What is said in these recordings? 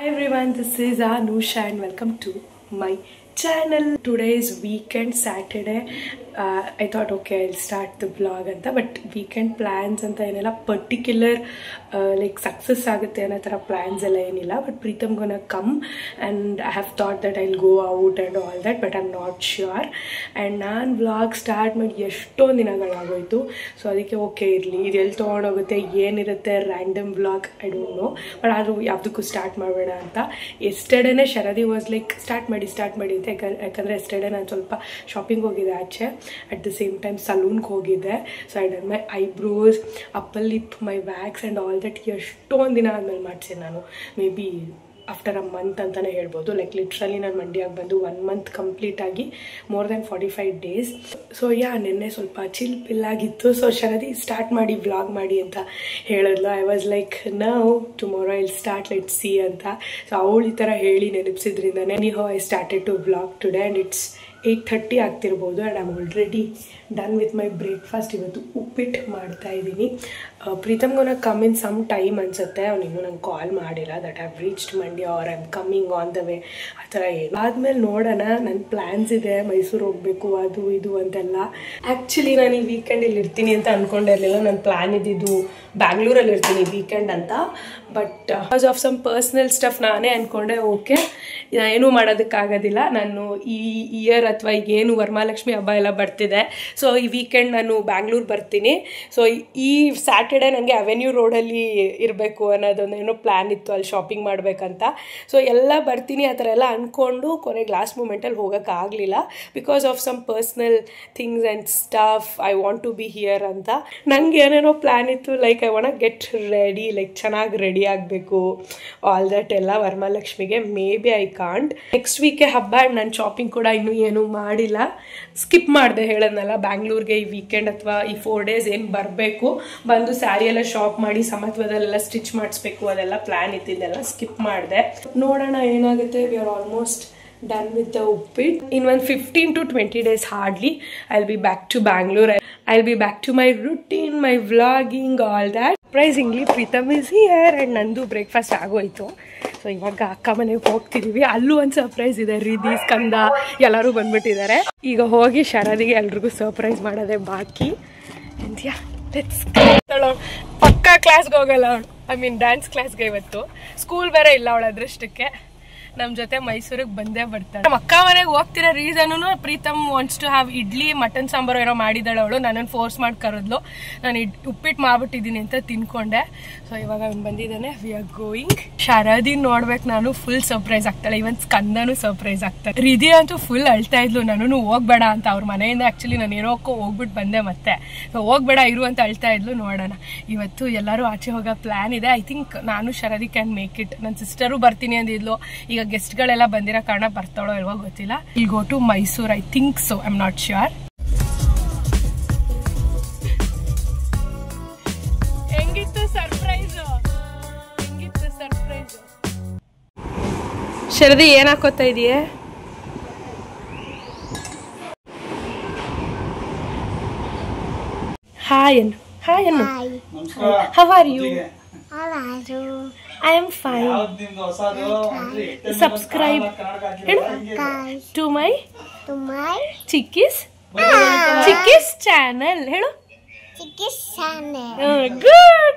Hi everyone, this is Anusha and welcome to my channel. Today is weekend, Saturday. I thought okay, I'll start the vlog anta, but weekend plans anta enella particular like success agutte anna tara plans ella enilla, but Preetham gonna come and I have thought that I'll go out and all that, but I'm not sure. And naan vlog start ಮಾಡಿ ಎಷ್ಟೊಂದು ದಿನಗಳಾಗೋಯ್ತು. So ಅದಕ್ಕೆ okay ಇರಲಿ, ಇದು ಎಲ್ಲಿ ತೊಗೊಂಡೋಗುತ್ತೆ ಏನಿರುತ್ತೆ random vlog I don't know, but ಆದರೂ ಯಾವುದಕ್ಕೂ start ಮಾಡಬೇಡ ಅಂತ. ಎಸ್ಟರ್ಡೇನೆ ಶರದಿ ವಾಸ್ ಲೈಕ್ ಸ್ಟಾರ್ಟ್ ಮಾಡಿ ಅಂತ, ಯಾಕಂದರೆ ಎಸ್ಟರ್ಡೇ ನಾನು ಸ್ವಲ್ಪ ಶಾಪಿಂಗ್ ಹೋಗಿದ್ದೆ ಆಚೆ, ಅಟ್ ದ ಸೇಮ್ ಟೈಮ್ ಸಲೂನ್ಗೆ ಹೋಗಿದ್ದೆ. So I done my eyebrows, upper lip, my wax and all that ಎಷ್ಟೊಂದು ದಿನ ಆದಮೇಲೆ ಮಾಡ್ತೀನಿ ನಾನು. Maybe after a month ಅಂತಲೇ ಹೇಳ್ಬೋದು. ಲೈಕ್ ಲಿಟ್ರಲಿ ನಾನು ಮಂಡ್ಯಕ್ಕೆ ಬಂದು 1 ಮಂತ್ ಕಂಪ್ಲೀಟ್ ಆಗಿ ಮೋರ್ ದ್ಯಾನ್ 45 ಡೇಸ್. ಸೊ ನಿನ್ನೆ ಸ್ವಲ್ಪ ಚಿಲ್ ಪಿಲ್ಲಾಗಿತ್ತು. ಸೊ ಶರದಿ ಸ್ಟಾರ್ಟ್ ಮಾಡಿ ವ್ಲಾಗ್ ಮಾಡಿ ಅಂತ ಹೇಳಿದ್ಲು. I was like now tomorrow I'll start let see ಅಂತ. ಸೊ ಅವಳು ಈ ಥರ ಹೇಳಿ ನೆನಪಿಸಿದ್ರಿಂದನೇ anyhow I started to vlog today and it's 8:30 ಆಗ್ತಿರ್ಬೋದು. And I am already done with my breakfast. ಇವತ್ತು ಉಪ್ಪಿಟ್ಟು ಮಾಡ್ತಾ ಇದ್ದೀನಿ. Preetham gonna come in some time ಅನ್ಸುತ್ತೆ. ಅವ್ನು ಇನ್ನೂ ನಂಗೆ ಕಾಲ್ ಮಾಡಿಲ್ಲ that I've reached Mandya or I am coming on the way ಆ ಥರ ಏನು. ಆದಮೇಲೆ ನೋಡೋಣ, ನನ್ನ ಪ್ಲ್ಯಾನ್ಸ್ ಇದೆ, ಮೈಸೂರು ಹೋಗಬೇಕು ಅದು ಇದು ಅಂತೆಲ್ಲ. ಆ್ಯಕ್ಚುಲಿ ನಾನು ಈ ವೀಕೆಂಡ್ ಇಲ್ಲಿ ಇರ್ತೀನಿ ಅಂತ ಅಂದ್ಕೊಂಡಿರಲಿಲ್ಲ. ನನ್ನ ಪ್ಲ್ಯಾನ್ ಇದ್ದಿದ್ದು ಬ್ಯಾಂಗ್ಳೂರಲ್ಲಿ ಇರ್ತೀನಿ ವೀಕೆಂಡ್ ಅಂತ, but because of some personal stuff ನಾನೇ ಅಂದ್ಕೊಂಡೆ ಓಕೆ ಏನೂ ಮಾಡೋದಕ್ಕಾಗೋದಿಲ್ಲ. ನಾನು ಈ ಇಯರ್ ಅಥವಾ ಈಗೇನು ವರಮಹಾಲಕ್ಷ್ಮಿ ಹಬ್ಬ ಎಲ್ಲ ಬರ್ತಿದೆ, ಸೊ ಈ ವೀಕೆಂಡ್ ನಾನು ಬ್ಯಾಂಗ್ಳೂರು ಬರ್ತೀನಿ. ಸೊ ಈ ಸ್ಯಾಟರ್ಡೆ ನನಗೆ ಅವೆನ್ಯೂ ರೋಡಲ್ಲಿ ಇರಬೇಕು ಅನ್ನೋದೊಂದು ಏನೋ ಪ್ಲ್ಯಾನ್ ಇತ್ತು, ಅಲ್ಲಿ ಶಾಪಿಂಗ್ ಮಾಡಬೇಕಂತ. ಸೊ ಎಲ್ಲ ಬರ್ತೀನಿ ಆ ಥರ ಎಲ್ಲ ಅಂದ್ಕೊಂಡು ಕೊನೆಗೆ ಲಾಸ್ಟ್ ಮೂಮೆಂಟಲ್ಲಿ ಹೋಗೋಕ್ಕಾಗಲಿಲ್ಲ because of some personal things and stuff. I want to be here ಅಂತ ನನಗೆ ಏನೇನೋ ಪ್ಲ್ಯಾನ್ ಇತ್ತು. Like I want get ready, like ಚೆನ್ನಾಗಿ ರೆಡಿ ಆಗಬೇಕು ಆಲ್ ದಟ್ ಎಲ್ಲ ವರಮಹಾಲಕ್ಷ್ಮಿಗೆ. Maybe I can't. Next week ಹಬ್ಬ ಆ್ಯಂಡ್ ನಾನು ಶಾಪಿಂಗ್ ಕೂಡ ಇನ್ನೂ ಏನೂ ಮಾಡಿಲ್ಲ. ಸ್ಕಿಪ್ ಮಾಡಿದೆ ಹೇಳೋದ್ನಲ್ಲ, ಬ್ಯಾಂಗ್ಳೂರ್ಗೆ ಈ ವೀಕೆಂಡ್ ಅಥವಾ ಈ 4 ಡೇಸ್ ಏನು ಬರಬೇಕು, ಬಂದು ಸ್ಯಾರಿ ಎಲ್ಲ ಶಾಪ್ ಮಾಡಿ ಸಮತ್ವದಲ್ಲೆಲ್ಲ ಸ್ಟಿಚ್ ಮಾಡಿಸ್ಬೇಕು, ಅದೆಲ್ಲ ಪ್ಲ್ಯಾನ್ ಇತ್ತಿದ್ದೆಲ್ಲ ಸ್ಕಿಪ್ ಮಾಡಿದೆ. ನೋಡೋಣ ಏನಾಗುತ್ತೆ. We are almost done with the uppittu. In ಒಂದು 15 to 20 days hardly I will be back to Bangalore. I will be back to my routine, my vlogging, all that. Surprisingly Preetham is here and ನಂದು breakfast ಆಗೋಯ್ತು. So ಇವಾಗ ಅಕ್ಕ ಮನೆಗೆ ಹೋಗ್ತಿದ್ದೀವಿ. ಅಲ್ಲೂ ಒಂದು surprise ಇದೆ. ರಿಧಿ, ಸ್ಕಂದ ಎಲ್ಲರೂ ಬಂದ್ಬಿಟ್ಟಿದ್ದಾರೆ. ಈಗ ಹೋಗಿ ಶರದಿಗೆ ಎಲ್ರಿಗೂ ಸರ್ಪ್ರೈಸ್ ಮಾಡೋದೇ ಬಾಕಿ. ಪಕ್ಕಾ ಕ್ಲಾಸ್ಗೆ ಹೋಗಲ್ಲ ಅವಳು, ಐ ಮೀನ್ ಡ್ಯಾನ್ಸ್ ಕ್ಲಾಸ್ಗೆ. ಇವತ್ತು ಸ್ಕೂಲ್ ಬೇರೆ ಇಲ್ಲ ಅವಳ ಅದೃಷ್ಟಕ್ಕೆ. ನಮ್ಮ ಜೊತೆ ಮೈಸೂರಿಗೆ ಬಂದೇ ಬರ್ತಾಳೆ. ನಮ್ಮ ಅಕ್ಕ ಮನೆಗೆ ಹೋಗ್ತಿರೋ reason Preetham wants to have idli, mutton sambar ಏನೋ ಮಾಡಿದ್ದಾಳೆ ಅವಳು. ನನ್ನನ್ನು ಫೋರ್ಸ್ ಮಾಡಿ ಕರೆದ್ಲು. ನಾನು ಉಪ್ಪಿಟ್ಟು ಮಾಡ್ಬಿಟ್ಟಿದ್ದೀನಿ ಅಂತ ತಿನ್ಕೊಂಡೆ. ಸೊ ಇವಾಗ ಅವ್ನು ಬಂದಿದ್ದಾನೆ. V are going. ಶರದಿನ ನೋಡ್ಬೇಕು ನಾನು. ಫುಲ್ ಸರ್ಪ್ರೈಸ್ ಆಗ್ತಾಳೆ. ಇವನ್ ಸ್ಕಂದನೂ ಸರ್ಪ್ರೈಸ್ ಆಗ್ತಾಳೆ. ರಿಧಿ ಅಂತೂ ಫುಲ್ ಅಳ್ತಾ ಇದ್ಲು, ನಾನು ಹೋಗ್ಬೇಡ ಅಂತ. ಅವ್ರ ಮನೆಯಿಂದ ಆ್ಯಕ್ಚುಲಿ ನಾನು ಏನೋಕ್ಕೋ ಹೋಗ್ಬಿಟ್ಟು ಬಂದೆ ಮತ್ತೆ. ಸೊ ಹೋಗ್ಬೇಡ ಇರು ಅಂತ ಅಳ್ತಾ ಇದ್ಲು. ನೋಡೋಣ, ಇವತ್ತು ಎಲ್ಲರೂ ಆಚೆ ಹೋಗೋ ಪ್ಲ್ಯಾನ್ ಇದೆ. ಐ ಥಿಂಕ್ ನಾನು ಶರದಿ ಕ್ಯಾನ್ ಮೇಕ್ ಇಟ್. ನನ್ನ ಸಿಸ್ಟರು ಬರ್ತೀನಿ ಅಂದಿದ್ಲು. ಈಗ ಗೆಸ್ಟ್ಗಳೆಲ್ಲ ಬಂದಿರೋ ಕಾರಣ ಬರ್ತಾಳೋ ಇಲ್ವೋ ಗೊತ್ತಿಲ್ಲ. Will go to Mysore, I think so, I am not sure. ಹೆಂಗಿತ್ತು ಸರ್ಪ್ರೈಸ್? ಶರದಿ ಏನ್ ಹಾಕೋತಾ ಇದೀಯ? ಹಾಯ್ ಅನ್ನು. ಹಾಯ್ ಅನ್ನು. How are you? I am fine. Subscribe to my Chikkis channel. Hello. Chikkis channel. Good.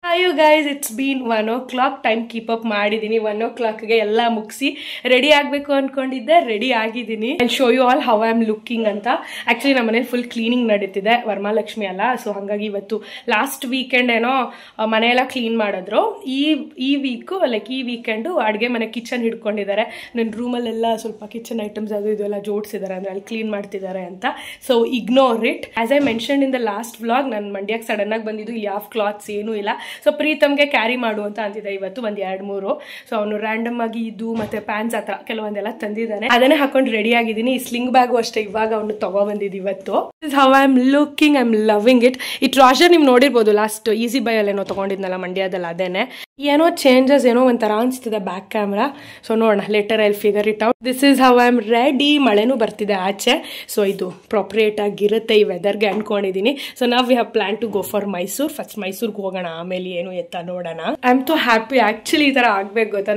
Hi you guys, it's been 1 o'clock. Time keep up ಮಾಡಿದ್ದೀನಿ. 1 o'clockಗೆ ಎಲ್ಲ ಮುಗಿಸಿ ready ಆಗಬೇಕು ಅಂದ್ಕೊಂಡಿದ್ದೆ. ರೆಡಿ ಆಗಿದ್ದೀನಿ. I show you all how I am looking ಅಂತ. Actually ನಮ್ಮ ಮನೇಲಿ full cleaning ನಡೀತಿದೆ, ವರಮಹಾಲಕ್ಷ್ಮಿ ಅಲ್ಲ. ಸೊ ಹಾಗಾಗಿ ಇವತ್ತು ಲಾಸ್ಟ್ ವೀಕೆಂಡ್ ಏನೋ ಮನೆಯೆಲ್ಲ ಕ್ಲೀನ್ ಮಾಡಿದ್ರು. ಈ ವೀಕು ಲೈಕ್ ಈ ವೀಕೆಂಡು ಅಡುಗೆ ಮನೆ ಕಿಚನ್ ಹಿಡ್ಕೊಂಡಿದ್ದಾರೆ. ನನ್ನ ರೂಮಲ್ಲೆಲ್ಲ ಸ್ವಲ್ಪ ಕಿಚನ್ ಐಟಮ್ಸ್ ಅದು ಇದೆಲ್ಲ ಜೋಡಿಸಿದ್ದಾರೆ, ಅಂದರೆ ಅಲ್ಲಿ ಕ್ಲೀನ್ ಮಾಡ್ತಿದ್ದಾರೆ ಅಂತ. So ignore it. As I mention in the last vlog, ನಾನು ಮಂಡ್ಯಕ್ಕೆ ಸಡನ್ನಾಗಿ ಬಂದಿದ್ದು. ಇಲ್ಲಿ ಯಾವ ಕ್ಲಾತ್ಸ್ ಏನೂ ಇಲ್ಲ. ಸೊ ಪ್ರೀತಮ್ಗೆ ಕ್ಯಾರಿ ಮಾಡು ಅಂತ ಅಂತಿದ್ದೆ ಇವತ್ತು ಒಂದು 2-3. ಸೊ ಅವನು ರ್ಯಾಂಡಮ್ ಆಗಿ ಇದು ಮತ್ತೆ ಪ್ಯಾಂಟ್ಸ್ ಆ ಥರ ಕೆಲವೊಂದೆಲ್ಲ ತಂದಿದ್ದಾನೆ. ಅದನ್ನೇ ಹಾಕೊಂಡು ರೆಡಿ ಆಗಿದ್ದೀನಿ. ಈ ಸ್ಲಿಂಗ್ ಬ್ಯಾಗು ಅಷ್ಟೇ ಇವಾಗ ಅವನು ತಗೊಬಂದಿದ್ದು ಇವತ್ತು. How I am looking, I am loving it. ಈ ಟ್ರಾಷರ್ ನೀವು ನೋಡಿರ್ಬೋದು, ಲಾಸ್ಟ್ ಈಸಿ ಬೈ ಅಲ್ಲೇನೋ ತೊಗೊಂಡಿದ್ನಲ್ಲ ಮಂಡ್ಯದಲ್ಲಿ, ಅದೇನೆ. ಏನೋ ಚೇಂಜಸ್ ಏನೋ ಒಂಥರ ಅನಿಸ್ತಿದೆ ಬ್ಯಾಕ್ ಕ್ಯಾಮ್ರಾ. ಸೊ ನೋಡೋಣ, later I figure it out. This is how I am ready. ಮಳೆನೂ ಬರ್ತಿದೆ ಆಚೆ, ಸೊ ಇದು ಪ್ರೊಪ್ರಿಯೇಟ್ ಆಗಿರುತ್ತೆ ಈ ವೆದರ್ಗೆ ಅನ್ಕೊಂಡಿದ್ದೀನಿ. ಸೊ ನಾವು we have plan to go for Mysuru. First ಮೈಸೂರ್ಗೆ ಹೋಗೋಣ, ಆಮೇಲೆ ಏನು ಎತ್ತ ನೋಡೋಣ. I am too happy. Actually ಈ ಥರ ಆಗ್ಬೇಕು ಗೊತ್ತಾ,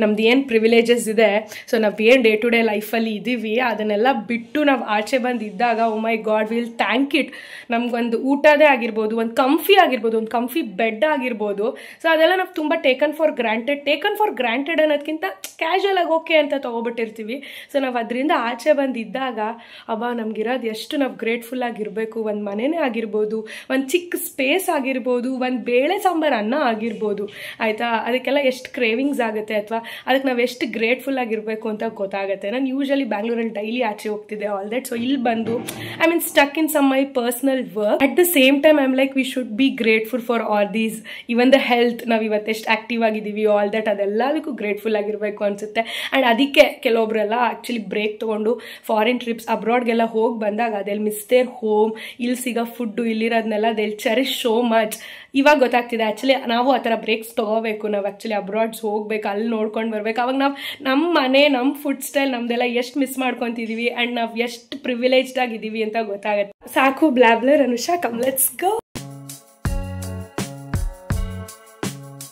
ನಮ್ದು ಏನು ಪ್ರಿವಿಲೇಜಸ್ ಇದೆ, ಸೊ ನಾವು ಏನು ಡೇ ಟು ಡೇ ಲೈಫಲ್ಲಿ ಇದ್ದೀವಿ ಅದನ್ನೆಲ್ಲ ಬಿಟ್ಟು ನಾವು ಆಚೆ ಬಂದಿದ್ದಾಗ ಓ ಮೈ ಗಾಡ್ ವಿಲ್ ಥ್ಯಾಂಕ್ ಇಟ್. ನಮ್ಗೊಂದು ಊಟದೇ ಆಗಿರ್ಬೋದು, ಒಂದು ಕಂಫಿ ಆಗಿರ್ಬೋದು, ಒಂದು ಕಂಫಿ ಬೆಡ್ ಆಗಿರ್ಬೋದು, ಸೊ ಅದೆಲ್ಲ ನಾವು ತುಂಬ ಟೇಕನ್ ಫಾರ್ ಗ್ರಾಂಟೆಡ್ ಅನ್ನೋದಕ್ಕಿಂತ ಕ್ಯಾಶುವಲ್ ಆಗಿ ಓಕೆ ಅಂತ ತೊಗೊಬಿಟ್ಟಿರ್ತೀವಿ. ಸೊ ನಾವು ಅದರಿಂದ ಆಚೆ ಬಂದಿದ್ದಾಗ ಅಬ್ಬಾ ನಮ್ಗಿರೋದು ಎಷ್ಟು ನಾವು ಗ್ರೇಟ್ಫುಲ್ ಆಗಿರಬೇಕು. ಒಂದು ಮನೆನೇ ಆಗಿರ್ಬೋದು, ಒಂದು ಚಿಕ್ಕ ಸ್ಪೇಸ್ ಆಗಿರ್ಬೋದು, ಒಂದು ಬೇಳೆ ಸಾಂಬಾರು ಅನ್ನ ಆಗಿರ್ಬೋದು, ಆಯಿತಾ, ಅದಕ್ಕೆಲ್ಲ ಎಷ್ಟು ಕ್ರೇವಿಂಗ್ಸ್ ಆಗುತ್ತೆ, ಅಥವಾ ಅದಕ್ಕೆ ನಾವು ಎಷ್ಟು ಗ್ರೇಟ್ಫುಲ್ ಆಗಿರಬೇಕು ಅಂತ ಗೊತ್ತಾಗುತ್ತೆ. ನಾನು ಯೂಶಲಿ ಬ್ಯಾಂಗ್ಳೂರಲ್ಲಿ ಡೈಲಿ ಆಚೆ ಹೋಗ್ತಿದ್ದೆ ಆಲ್ ದಟ್. ಸೊ ಇಲ್ಲಿ ಬಂದು I mean stuck in some my personal work. At the same time I am like we should be grateful for all these, even the health. ನಾವು ಇವತ್ತೆಷ್ಟು ಆಕ್ಟಿವ್ ಆಗಿದ್ದೀವಿ all that, ಅದೆಲ್ಲದಕ್ಕೂ grateful ಆಗಿರಬೇಕು ಅನ್ಸುತ್ತೆ. And ಅದಕ್ಕೆ ಕೆಲವೊಬ್ರೆಲ್ಲ ಆ್ಯಕ್ಚುಲಿ ಬ್ರೇಕ್ ತೊಗೊಂಡು foreign trips ಅಬ್ರಾಡ್ಗೆಲ್ಲ ಹೋಗಿ ಬಂದಾಗ ಅದೆಲ್ಲಿ ಮಿಸ್ ದೇರ್ ಹೋಮ್, ಇಲ್ಲಿ ಸಿಗೋ ಫುಡ್ಡು, ಇಲ್ಲಿರೋದನ್ನೆಲ್ಲ ದೆಲ್ ಚೆರಿಶ್ ಸೋ ಮಚ್. ಇವಾಗ ಗೊತ್ತಾಗ್ತಿದೆ ಆ್ಯಕ್ಚುಲಿ ನಾವು ಆ ಥರ ಬ್ರೇಕ್ಸ್ ತೊಗೋಬೇಕು. ನಾವು ಆ್ಯಕ್ಚುಲಿ ಅಬ್ರಾಡ್ಸ್ ಹೋಗ್ಬೇಕು, ಅಲ್ಲಿ ನೋಡ್ಕೊಂಡು ಬರ್ಬೇಕು. ಅವಾಗ ನಾವು ನಮ್ಮ ಮನೆ, ನಮ್ಮ ಫುಡ್ ಸ್ಟೈಲ್, ನಮ್ದೆಲ್ಲ ಎಷ್ಟು ಮಿಸ್ ಮಾಡ್ಕೊತಿದ್ದೀವಿ ಆ್ಯಂಡ್ ನಾವು ಎಷ್ಟು ಪ್ರಿವಿಲೇಜ್ಡ್ ಆಗಿದ್ದೀವಿ ಅಂತ ಗೊತ್ತಾಗುತ್ತೆ. ಸಾಕು ಬ್ಲಾಬ್ಲರ್ ಅನುಷಾ, ಕಮ್ ಲೆಟ್ಸ್ ಗೋ.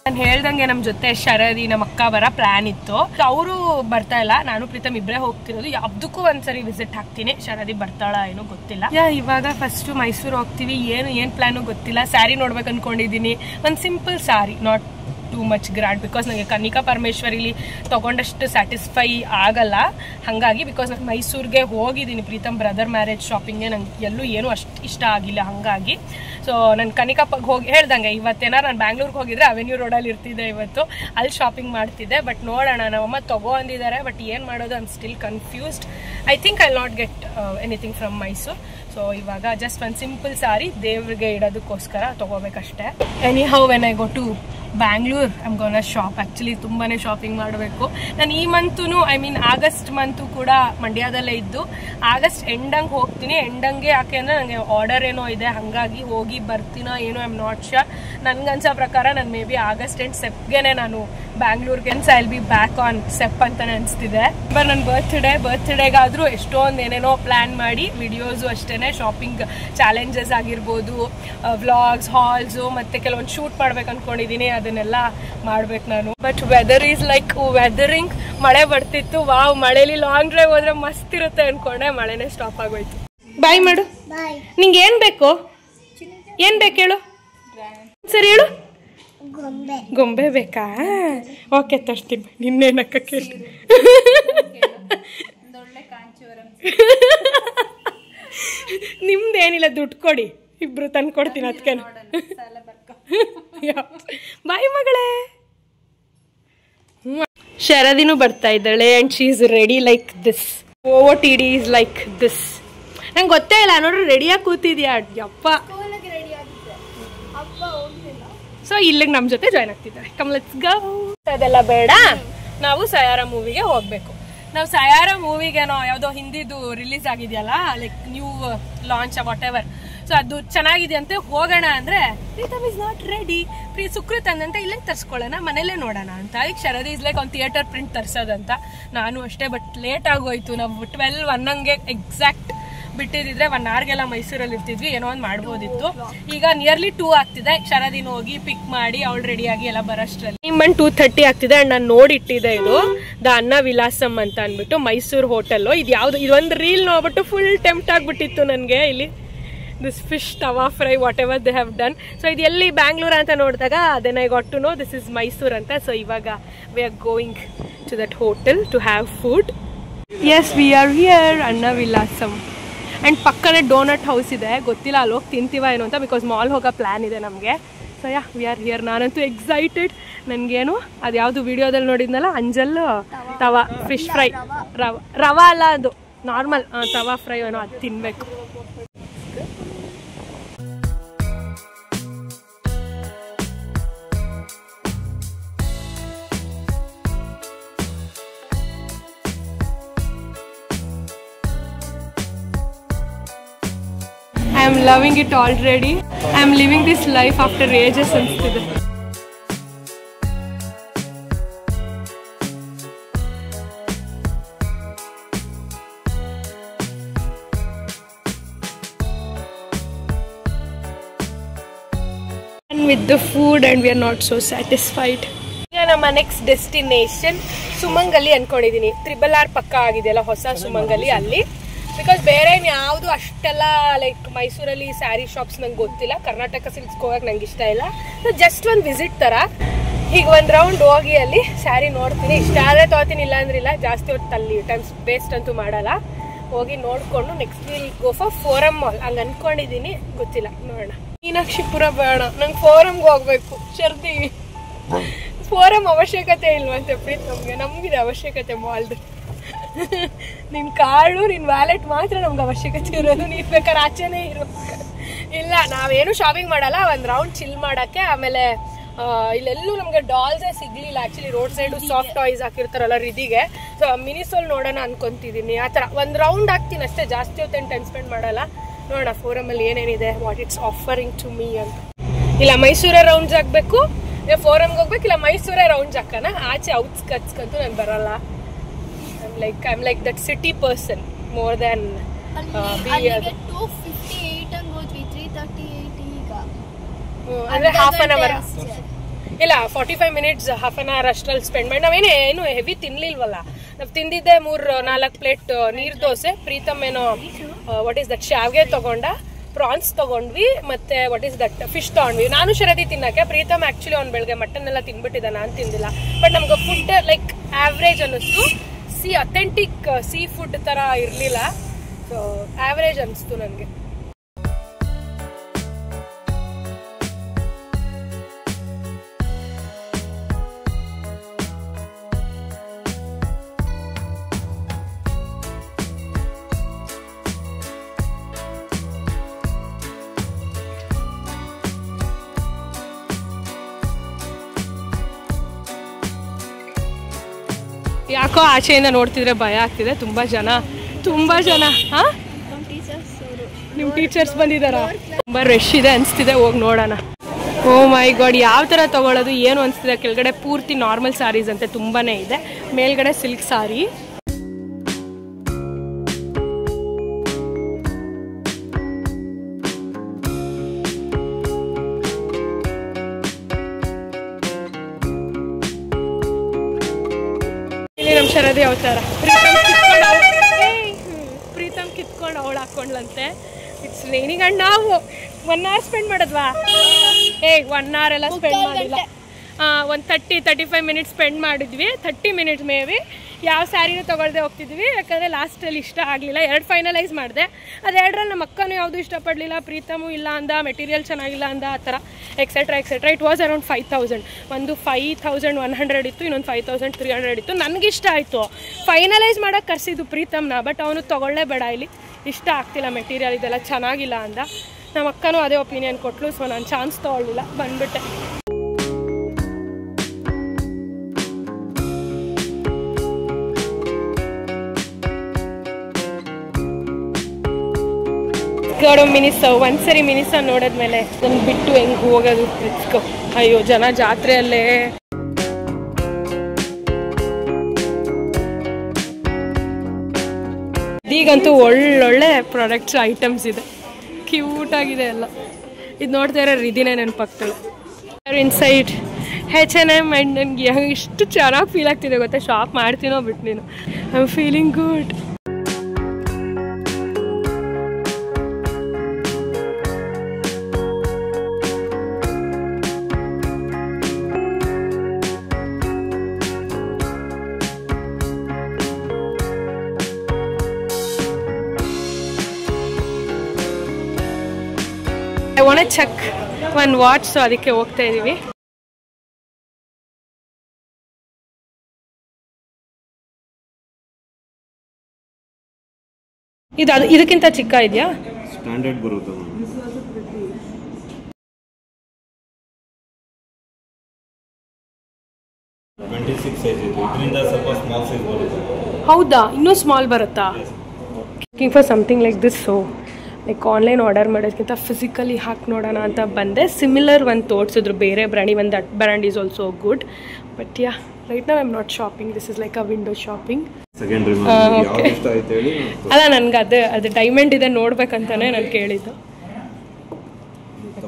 ನಾನು ಹೇಳ್ದಂಗೆ ನಮ್ಮ ಜೊತೆ ಶರದಿ ನಮ್ಮ ಅಕ್ಕ ಬರೋ ಪ್ಲಾನ್ ಇತ್ತು. ಅವರು ಬರ್ತಾ ಇಲ್ಲ, ನಾನು ಪ್ರೀತಮ್ ಇಬ್ಬರೇ ಹೋಗ್ತಿರೋದು. ಯಾವುದಕ್ಕೂ ಒಂದ್ಸರಿ ವಿಸಿಟ್ ಹಾಕ್ತೀನಿ. ಶರದಿ ಬರ್ತಾಳ ಏನೋ ಗೊತ್ತಿಲ್ಲ. ಇವಾಗ ಫಸ್ಟ್ ಮೈಸೂರು ಹೋಗ್ತೀವಿ. ಏನು ಪ್ಲಾನು ಗೊತ್ತಿಲ್ಲ. ಸ್ಯಾರಿ ನೋಡ್ಬೇಕು ಅನ್ಕೊಂಡಿದ್ದೀನಿ. ಒಂದು simple sari, not too much grand, because ನನಗೆ ಕನಿಕಾ ಪರಮೇಶ್ವರಿಲಿ ತೊಗೊಂಡಷ್ಟು ಸ್ಯಾಟಿಸ್ಫೈ ಆಗಲ್ಲ. ಹಾಗಾಗಿ ಬಿಕಾಸ್ ನಾನು ಮೈಸೂರಿಗೆ ಹೋಗಿದ್ದೀನಿ ಪ್ರೀತಮ್ ಬ್ರದರ್ ಮ್ಯಾರೇಜ್ ಶಾಪಿಂಗ್ಗೆ, ನಂಗೆ ಎಲ್ಲೂ ಏನೂ ಅಷ್ಟು ಇಷ್ಟ ಆಗಿಲ್ಲ. ಹಾಗಾಗಿ ಸೊ ನಾನು ಕನಿಕಾಪ್ಪಾಗ ಹೋಗಿ ಹೇಳ್ದಂಗೆ ಇವತ್ತೇನಾರು ನಾನು ಬ್ಯಾಂಗ್ಳೂರ್ಗೆ ಹೋಗಿದ್ರೆ ಅವೆನ್ಯೂ ರೋಡಲ್ಲಿ ಇರ್ತಿದ್ದೆ, ಇವತ್ತು ಅಲ್ಲಿ ಶಾಪಿಂಗ್ ಮಾಡ್ತಿದ್ದೆ. ಬಟ್ ನೋಡೋಣ, ನಮ್ಮಮ್ಮ ತಗೋ ಅಂದಿದ್ದಾರೆ. ಬಟ್ ಏನು ಮಾಡೋದು, I am still confused. I think I not get anything from Mysuru. So ಇವಾಗ ಜಸ್ಟ್ ಒಂದು ಸಿಂಪಲ್ ಸಾರಿ ದೇವ್ರಿಗೆ ಇಡೋದಕ್ಕೋಸ್ಕರ ತೊಗೋಬೇಕಷ್ಟೇ. Anyhow when I go to Bangalore I'm gonna shop. Actually ತುಂಬಾ ಶಾಪಿಂಗ್ ಮಾಡಬೇಕು. ನಾನು ಈ ಮಂತೂ ಐ ಮೀನ್ ಆಗಸ್ಟ್ ಮಂತು ಕೂಡ ಮಂಡ್ಯದಲ್ಲೇ ಇದ್ದು, ಆಗಸ್ಟ್ ಎಂಡಂಗೆ ಹೋಗ್ತೀನಿ. ಎಂಡಂಗೆ ಯಾಕೆ ಅಂದರೆ ನನಗೆ ಆರ್ಡರ್ ಏನೋ ಇದೆ, ಹಾಗಾಗಿ ಹೋಗಿ ಬರ್ತೀನೋ ಏನೋ ಐ ಆಮ್ ನಾಟ್ ಶ್ಯೂರ್. ನನಗನ್ಸೋ ಪ್ರಕಾರ ನಾನು ಮೇ ಬಿ ಆಗಸ್ಟ್ ಎಂಡ್ ಸೆಪ್ಗೆ ನಾನು ಬ್ಯಾಂಗ್ಳೂರ್ಗೆ I will be back on Sep ಅಂತಲೇ ಅನಿಸ್ತಿದೆ. ಬಟ್ ನನ್ನ ಬರ್ತ್ಡೇಗಾದರೂ ಎಷ್ಟೊಂದು ಏನೇನೋ ಪ್ಲ್ಯಾನ್ ಮಾಡಿ ವಿಡಿಯೋಸು ಅಷ್ಟೇ, ಶಾಪಿಂಗ್ ಚಾಲೆಂಜಸ್ ಆಗಿರ್ಬೋದು, ವ್ಲಾಗ್ಸ್, ಹಾಲ್ಸು, ಮತ್ತು ಕೆಲವೊಂದು ಶೂಟ್ ಮಾಡ್ಬೇಕು ಅಂದ್ಕೊಂಡಿದ್ದೀನಿ. ಅದನ್ನೆಲ್ಲ ಮಾಡ್ಬೇಕು ನಾನು. But weather is like weathering. ಮಳೆ ಬರ್ತಿತ್ತು, ವಾವ್ ಮಳೇಲಿ ಲಾಂಗ್ ಡ್ರೈವ್ ಹೋದ್ರೆ ಮಸ್ತ್ ಇರುತ್ತೆ ಅನ್ಕೊಂಡೆ, ಮಳೆನೇ ಸ್ಟಾಪ್ ಆಗೋಯ್ತು. ಬಾಯ್ ಮಾಡು. ನಿಂಗೆ ಏನ್ ಬೇಕು, ಏನ್ ಬೇಕು ಹೇಳು, ಸರಿ ಹೇಳು. ಗೊಂಬೆ ಬೇಕಾ? ಓಕೆ ತರ್ತೀನಿ. ನಿನ್ನೇನಕ್ಕ ಕೇಳಿ ನಿಮ್ದೇನಿಲ್ಲ, ದುಡ್ಡು ಕೊಡಿ, ಇಬ್ರು ತಂದು ಕೊಡ್ತೀನಿ. ಅದಕ್ಕೆ ಬಾಯ್ ಮಗಳೇ. ಶರದಿನೂ ಬರ್ತಾ ಇದ್ದಾಳೆ and she is ready like this. OOTD is like this. ನಂಗೆ ಗೊತ್ತೇ ಇಲ್ಲ, ನೋಡ್ರಿ ರೆಡಿಯಾಗಿ ಕೂತಿದ್ಯಾ ಯಪ್ಪ. ಸೊ ಇಲ್ಲಿಗೆ ನಮ್ಮ ಜೊತೆ ಜಾಯ್ನ್ ಆಗ್ತಿದ್ದಾರೆ. Come let's go. ಅದೆಲ್ಲ ಬೇಡ, ನಾವು ಸಯಾರ ಮೂವಿಗೆ ಹೋಗ್ಬೇಕು. ನಾವು ಸಯಾರ ಮೂವಿಗೇನೋ ಯಾವುದೋ ಹಿಂದಿದು ರಿಲೀಸ್ ಆಗಿದೆಯಲ್ಲ, like new launch what ever. So ಅದು ಚೆನ್ನಾಗಿದೆ ಅಂತ ಹೋಗೋಣ ಅಂದರೆ Preetham is not ready. Sukruth ಅಂದಂತೆ ಇಲ್ಲೇ ತರಿಸ್ಕೊಳ್ಳೋಣ, ಮನೇಲೇ ನೋಡೋಣ ಅಂತ. ಈಗ ಶರದಿ ಇಸ್ ಲೈಕ್ ಒಂದು ಥಿಯೇಟರ್ ಪ್ರಿಂಟ್ ತರಿಸೋದಂತ. ನಾನು ಅಷ್ಟೇ, ಬಟ್ ಲೇಟ್ ಆಗೋಯ್ತು. ನಾವು 12 ಎಕ್ಸಾಕ್ಟ್ ಬಿಟ್ಟಿದ್ರೆ 1 hourಗೆಲ್ಲ ಮೈಸೂರಲ್ಲಿ ಇರ್ತಿದ್ವಿ, ಏನೋ ಒಂದು ಮಾಡ್ಬೋದಿತ್ತು. ಈಗ ನಿಯರ್ಲಿ 2 ಆಗ್ತಿದೆ. ಶರದಿನ ಹೋಗಿ ಪಿಕ್ ಮಾಡಿ ಅವಳು ರೆಡಿಯಾಗಿ ಎಲ್ಲ ಬರೋಷ್ಟರಲ್ಲಿ ನಿಮ್ಮನ್ 2:30 ಆಗ್ತಿದೆ. ಅಂಡ್ ನಾನು ನೋಡಿಟ್ಟಿದ್ದೆ, ಇದು ದ ಅನ್ನ ವಿಲಾಸಂ ಅಂತ ಅಂದ್ಬಿಟ್ಟು ಮೈಸೂರು ಹೋಟೆಲ್ಲು. ಇದು ಯಾವ್ದು, ಇದೊಂದು ರೀಲ್ ನೋಡ್ಬಿಟ್ಟು ಫುಲ್ ಟೆಂಪ್ಟ್ ಆಗ್ಬಿಟ್ಟಿತ್ತು ನನಗೆ. ಇಲ್ಲಿ this fish tawa fry whatever they have done. So ಇದು ಎಲ್ಲಿ ಬ್ಯಾಂಗ್ಳೂರ್ ಅಂತ ನೋಡಿದಾಗ then I got to know this is Mysore ಅಂತ. ಸೊ ಇವಾಗ we are going to that hotel to have food. Yes, we are here Anna Vilasam. And ಪಕ್ಕನೇ donut house ಇದೆ, ಗೊತ್ತಿಲ್ಲ ಅಲ್ಲಿ ಹೋಗಿ ತಿಂತೀವ ಏನೋ ಅಂತ, ಬಿಕಾಸ್ ಮಾಲ್ ಹೋಗೋ ಪ್ಲ್ಯಾನ್ ಇದೆ ನಮಗೆ. So yeah we are here. ನಾನಂತೂ ಎಕ್ಸೈಟೆಡ್. ನನಗೇನು ಅದು ಯಾವುದು ವಿಡಿಯೋದಲ್ಲಿ ನೋಡಿದ್ನಲ್ಲ, ಅಂಜಲ್ ತವಾ ಫಿಶ್ ಫ್ರೈ, ರವಾ ಅಲ್ಲ ಅದು ನಾರ್ಮಲ್ ತವಾ ಫ್ರೈ ಏನೋ, ಅದು ತಿನ್ನಬೇಕು. I am loving it already. I am living this life after ages ಅನ್ಸ್ತಿದೆ. with the food and we are not so satisfied. ಈಗ ನಮ್ಮ ನೆಕ್ಸ್ಟ್ ಡೆಸ್ಟಿನೇಷನ್ ಸುಮಂಗಲಿ ಅನ್ಕೊಂಡಿದೀನಿ. RRR ಪಕ್ಕ ಆಗಿದೆಯಲ್ಲ ಹೊಸ ಸುಮಂಗಲಿ, ಅಲ್ಲಿ. ಬಿಕಾಸ್ ಬೇರೆ ಯಾವುದು ಅಷ್ಟೆಲ್ಲ ಲೈಕ್ ಮೈಸೂರಲ್ಲಿ ಸ್ಯಾರಿ ಶಾಪ್ಸ್ ನಂಗೆ ಗೊತ್ತಿಲ್ಲ. ಕರ್ನಾಟಕ ಸಿಲ್ಕ್ಸ್ಗೆ ಹೋಗಕ್ಕೆ ನಂಗೆ ಇಷ್ಟ ಇಲ್ಲ. ಸೊ ಜಸ್ಟ್ ಒಂದು ವಿಸಿಟ್ ಥರ ಈಗ ಒಂದು ರೌಂಡ್ ಹೋಗಿ ಅಲ್ಲಿ ಸ್ಯಾರಿ ನೋಡ್ತೀನಿ. ಇಷ್ಟ ಆದರೆ ತೊಗೊತೀನಿ, ಇಲ್ಲ ಅಂದ್ರಿಲ್ಲ. ಜಾಸ್ತಿ ಹೊತ್ತು ಅಲ್ಲಿ ಟೈಮ್ಸ್ ವೇಸ್ಟ್ ಅಂತೂ ಮಾಡಲ್ಲ. ಹೋಗಿ ನೋಡಿಕೊಂಡು next will go for forum mall ಹಂಗೆ ಅಂದ್ಕೊಂಡಿದ್ದೀನಿ. ಗೊತ್ತಿಲ್ಲ, ನೋಡೋಣ. ಮೀನಾಕ್ಷಿಪುರ ಬೇಡ, ನಂಗೆ ಫೋರಮ್ಗೆ ಹೋಗ್ಬೇಕು. ಸರ್ದಿ ಫೋರಮ್ ಅವಶ್ಯಕತೆ ಇಲ್ವಂತೆ ಪ್ರೀತ್. ನಮ್ಗಿದೆ ಅವಶ್ಯಕತೆ ಮಾಲ್ದು. ನಿನ್ನ ಕಾರ್ಡು ನಿನ್ನ ವ್ಯಾಲೆಟ್ ಮಾತ್ರ ನಮ್ಗೆ ಅವಶ್ಯಕತೆ ಇರೋದು. ನೀನು ಬೇಕಾದ್ರೆ ಆಚೆನೇ ಇರೋ. ಇಲ್ಲ, ನಾವೇನು ಶಾಪಿಂಗ್ ಮಾಡಲ್ಲ, ಒಂದು ರೌಂಡ್ ಚಿಲ್ ಮಾಡೋಕ್ಕೆ. ಆಮೇಲೆ ಇಲ್ಲೆಲ್ಲೂ ನಮಗೆ ಡಾಲ್ಸೇ ಸಿಗ್ಲಿಲ್ಲ. Actually road side soft toys ಹಾಕಿರ್ತಾರಲ್ಲ ರಿದಿಗೆ. ಸೊ ಮಿನಿಸೋಲ್ ನೋಡೋಣ ಅನ್ಕೊಂತಿದ್ದೀನಿ. ಆ ಥರ ಒಂದು ರೌಂಡ್ ಹಾಕ್ತೀನಿ ಅಷ್ಟೇ, ಜಾಸ್ತಿ ಹೊತ್ತೇನು ಟೈಮ್ ಸ್ಪೆಂಡ್ ಮಾಡಲ್ಲ. ನೋಡೋಣ ಫೋರಮಲ್ಲಿ ಏನೇನಿದೆ, what it's offering to me ಅಂತ. ಇಲ್ಲ ಮೈಸೂರೇ ರೌಂಡ್ಸ್ ಹಾಕ್ಬೇಕು, ಫೋರಮ್ಗೆ ಹೋಗ್ಬೇಕು, ಇಲ್ಲ ಮೈಸೂರೇ ರೌಂಡ್ಸ್ ಹಾಕೋಣ. ಆಚೆ ಔಟ್ಸ್ಕಟ್ಸ್ಗಂತೂ ನಾನು ಬರಲ್ಲ. I'm like that city person more than ಅಲ್ಲಿಗೆ 258 ಅಂತ ಹೋದ್ವಿ, 338 ಈಗ. ಅಂದ್ರೆ ಹಾಫ್ ಅನ್ ಅವರ್ ಇಲ್ಲ 45 ಮಿನಿಟ್ಸ್, ಹಾಫ್ ಅನ್ ಅವರ್ ಅಷ್ಟ್ರಲ್ಲಿ ಸ್ಪೆಂಡ್ ಮಾಡಿ. ನಾವೇನು ಹೆವಿ ತಿನ್ಲಿಲ್ವಲ್ಲ. ನಾವು ತಿಂದಿದ್ದೆ 3-4 ಪ್ಲೇಟ್ ನೀರ್ ದೋಸೆ. ಪ್ರೀತಮ್ ಏನೋ ವಾಟ್ ಈಸ್ ದಟ್ ಶಾವ್ಗೆ ತಗೊಂಡ, ಪ್ರಾನ್ಸ್ ತಗೊಂಡ್ವಿ, ಮತ್ತೆ ವಾಟ್ ಈಸ್ ದಟ್ ಫಿಶ್ ತಗೊಂಡ್ವಿ. ನಾನು ಶರದಿ ತಿನ್ನಕ್ಕೆ. ಪ್ರೀತಮ್ ಆಕ್ಚುಲಿ ಅವ್ನು ಬೆಳಗ್ಗೆ ಮಟನ್ ಎಲ್ಲ ತಿನ್ಬಿಟ್ಟಿದ್ದ, ನಾನು ತಿಂದಿಲ್ಲ. ಬಟ್ ನಮ್ಗೆ ಫುಡ್ ಲೈಕ್ ಆವ್ರೇಜ್ ಅನ್ನಿಸ್ತು. ಅಥೆಂಟಿಕ್ ಸೀ ಫುಡ್ ತರ ಇರಲಿಲ್ಲ. ಸೊ ಆವ್ರೇಜ್ ಅನಿಸ್ತು ನನಗೆ. ಯಾಕೋ ಆಚೆಯಿಂದ ನೋಡ್ತಿದ್ರೆ ಭಯ ಆಗ್ತಿದೆ. ತುಂಬಾ ಜನ. ನಿಮ್ಮ ಟೀಚರ್ಸ್ ಬಂದಿದ್ದಾರಾ? ತುಂಬಾ ರಶ್ ಇದೆ ಅನಿಸ್ತಿದೆ. ಹೋಗಿ ನೋಡೋಣ. ಓ ಮೈ ಗಾಡ್, ಯಾವ ಥರ ತಗೊಳ್ಳೋದು ಏನು ಅನಿಸ್ತಿದೆ. ಕೆಳಗಡೆ ಪೂರ್ತಿ ನಾರ್ಮಲ್ ಸ್ಯಾರೀಸ್ ಅಂತೆ ತುಂಬಾನೇ ಇದೆ, ಮೇಲ್ಗಡೆ ಸಿಲ್ಕ್ ಸ್ಯಾರಿ. ನಮ್ಮ ಶರದಿ ಅವತಾರ. ಪ್ರೀತಮ್ ಕಿತ್ಕೊಂಡು ಅವಳು ಹಾಕೊಂಡ್ಲಂತೆ. ಇಟ್ಸ್ ರೈನಿಂಗ್ ಅಂಡ್ ನಾವು 1 hour ಸ್ಪೆಂಡ್ ಮಾಡಿದ್ವಾ? 1 hour ಎಲ್ಲ ಸ್ಪೆಂಡ್ ಮಾಡಿಲ್ಲ. ಒಂದು 30-35 ಮಿನಿಟ್ಸ್ ಸ್ಪೆಂಡ್ ಮಾಡಿದ್ವಿ. 30 ಮಿನಿಟ್ಸ್ ಮೇ ಬಿ. ಯಾವ ಸ್ಯಾರಿನೂ ತೊಗೊಳ್ದೆ ಹೋಗ್ತಿದ್ವಿ, ಯಾಕಂದರೆ ಲಾಸ್ಟಲ್ಲಿ ಇಷ್ಟ ಆಗಲಿಲ್ಲ. 2 ಫೈನಲೈಸ್ ಮಾಡಿದೆ. ಅದು 2ರಲ್ಲಿ ನಮ್ಮ ಅಕ್ಕನೂ ಯಾವುದೂ ಇಷ್ಟಪಡಲಿಲ್ಲ, ಪ್ರೀತಮು ಇಲ್ಲ ಅಂದ, ಮೆಟೀರಿಯಲ್ ಚೆನ್ನಾಗಿಲ್ಲ ಅಂದ, ಆ ಥರ ಎಕ್ಸೆಟ್ರಾ. It was around 5000. ಒಂದು 5100 ಇತ್ತು, ಇನ್ನೊಂದು 5300 ಇತ್ತು. ನನಗಿಷ್ಟ ಆಯಿತು. ಫೈನಲೈಸ್ ಮಾಡೋಕ್ಕೆ ಕರೆಸಿದ್ದು ಪ್ರೀತಮ್ನ, ಬಟ್ ಅವನು ತೊಗೊಳ್ಳೇಬೇಡ, ಇಲ್ಲಿ ಇಷ್ಟ ಆಗ್ತಿಲ್ಲ ಮೆಟೀರಿಯಲ್, ಇದೆಲ್ಲ ಚೆನ್ನಾಗಿಲ್ಲ ಅಂದ. ನಮ್ಮ ಅಕ್ಕನೂ ಅದೇ ಒಪಿನಿಯನ್ ಕೊಟ್ಟಳು. ಸೊ ನಾನು ಚಾನ್ಸ್ ತೊಗೊಳ್ಳಿಲ್ಲ, ಬಂದ್ಬಿಟ್ಟೆ. ಒಂದ್ಸರಿ ಮಿನಿಸ ನೋಡಿದ್ಮೇಲೆ ನನ್ ಬಿಟ್ಟು ಹೆಂಗ್ ಹೋಗೋದು. ಅಯ್ಯೋ ಜನ ಜಾತ್ರೆಯಲ್ಲೇ. ಈಗಂತೂ ಒಳ್ಳೊಳ್ಳೆ ಪ್ರಾಡಕ್ಟ್ಸ್ ಐಟಮ್ಸ್ ಇದೆ, ಕ್ಯೂಟ್ ಆಗಿದೆ ಎಲ್ಲ. ಇದು ನೋಡ್ತಾ ಇರೋ ರಿದಿನೇ ನೆನಪಾಗ್ತದೆ. ಇನ್ಸೈಡ್ H&M ಆ್ಯಂಡ್ ನನಗೆ ಎಷ್ಟು ಚೆನ್ನಾಗಿ ಫೀಲ್ ಆಗ್ತಿದೆ ಗೊತ್ತಾ. ಶಾಪ್ ಮಾಡ್ತೀನೋ ಬಿಟ್ಟು ನೀನು. I am feeling good. I want to check one watch, so ಅದಕ್ಕೆ ಹೋಗ್ತಾ ಇದೀವಿ. ಇದಕ್ಕಿಂತ ಚಿಕ್ಕ ಇದೆಯಾ? ಸ್ಟ್ಯಾಂಡರ್ಡ್ ಬರುತ್ತೆ. 26 ಸೈಜ್ ಇದೆ. ಇದರಿಂದ ಸ್ವಲ್ಪ ಸ್ಮಾಲ್ ಸೈಜ್ ಬರುತ್ತೆ. ಹೌದಾ? ಇನ್ನೂ ಸ್ಮಾಲ್ ಬರುತ್ತಾ? Looking for something like this. So like online order ಮಾಡೋದಕ್ಕಿಂತ ಫಿಸಿಕಲಿ ಹಾಕಿ ನೋಡೋಣ ಅಂತ ಬಂದೆ. ಸಿಮಿಲರ್ ಒಂದು ತೋರಿಸಿದ್ರು ಬೇರೆ ಬ್ರ್ಯಾಂಡಿ. ಒಂದು that brand is also good. But yeah, right now I am not shopping. This is like a window shopping. ಅಲ್ಲ, ನನಗೆ ಅದು ಡೈಮಂಡ್ ಇದೆ ನೋಡ್ಬೇಕಂತಾನೆ ನಾನು ಕೇಳಿದ್ದು.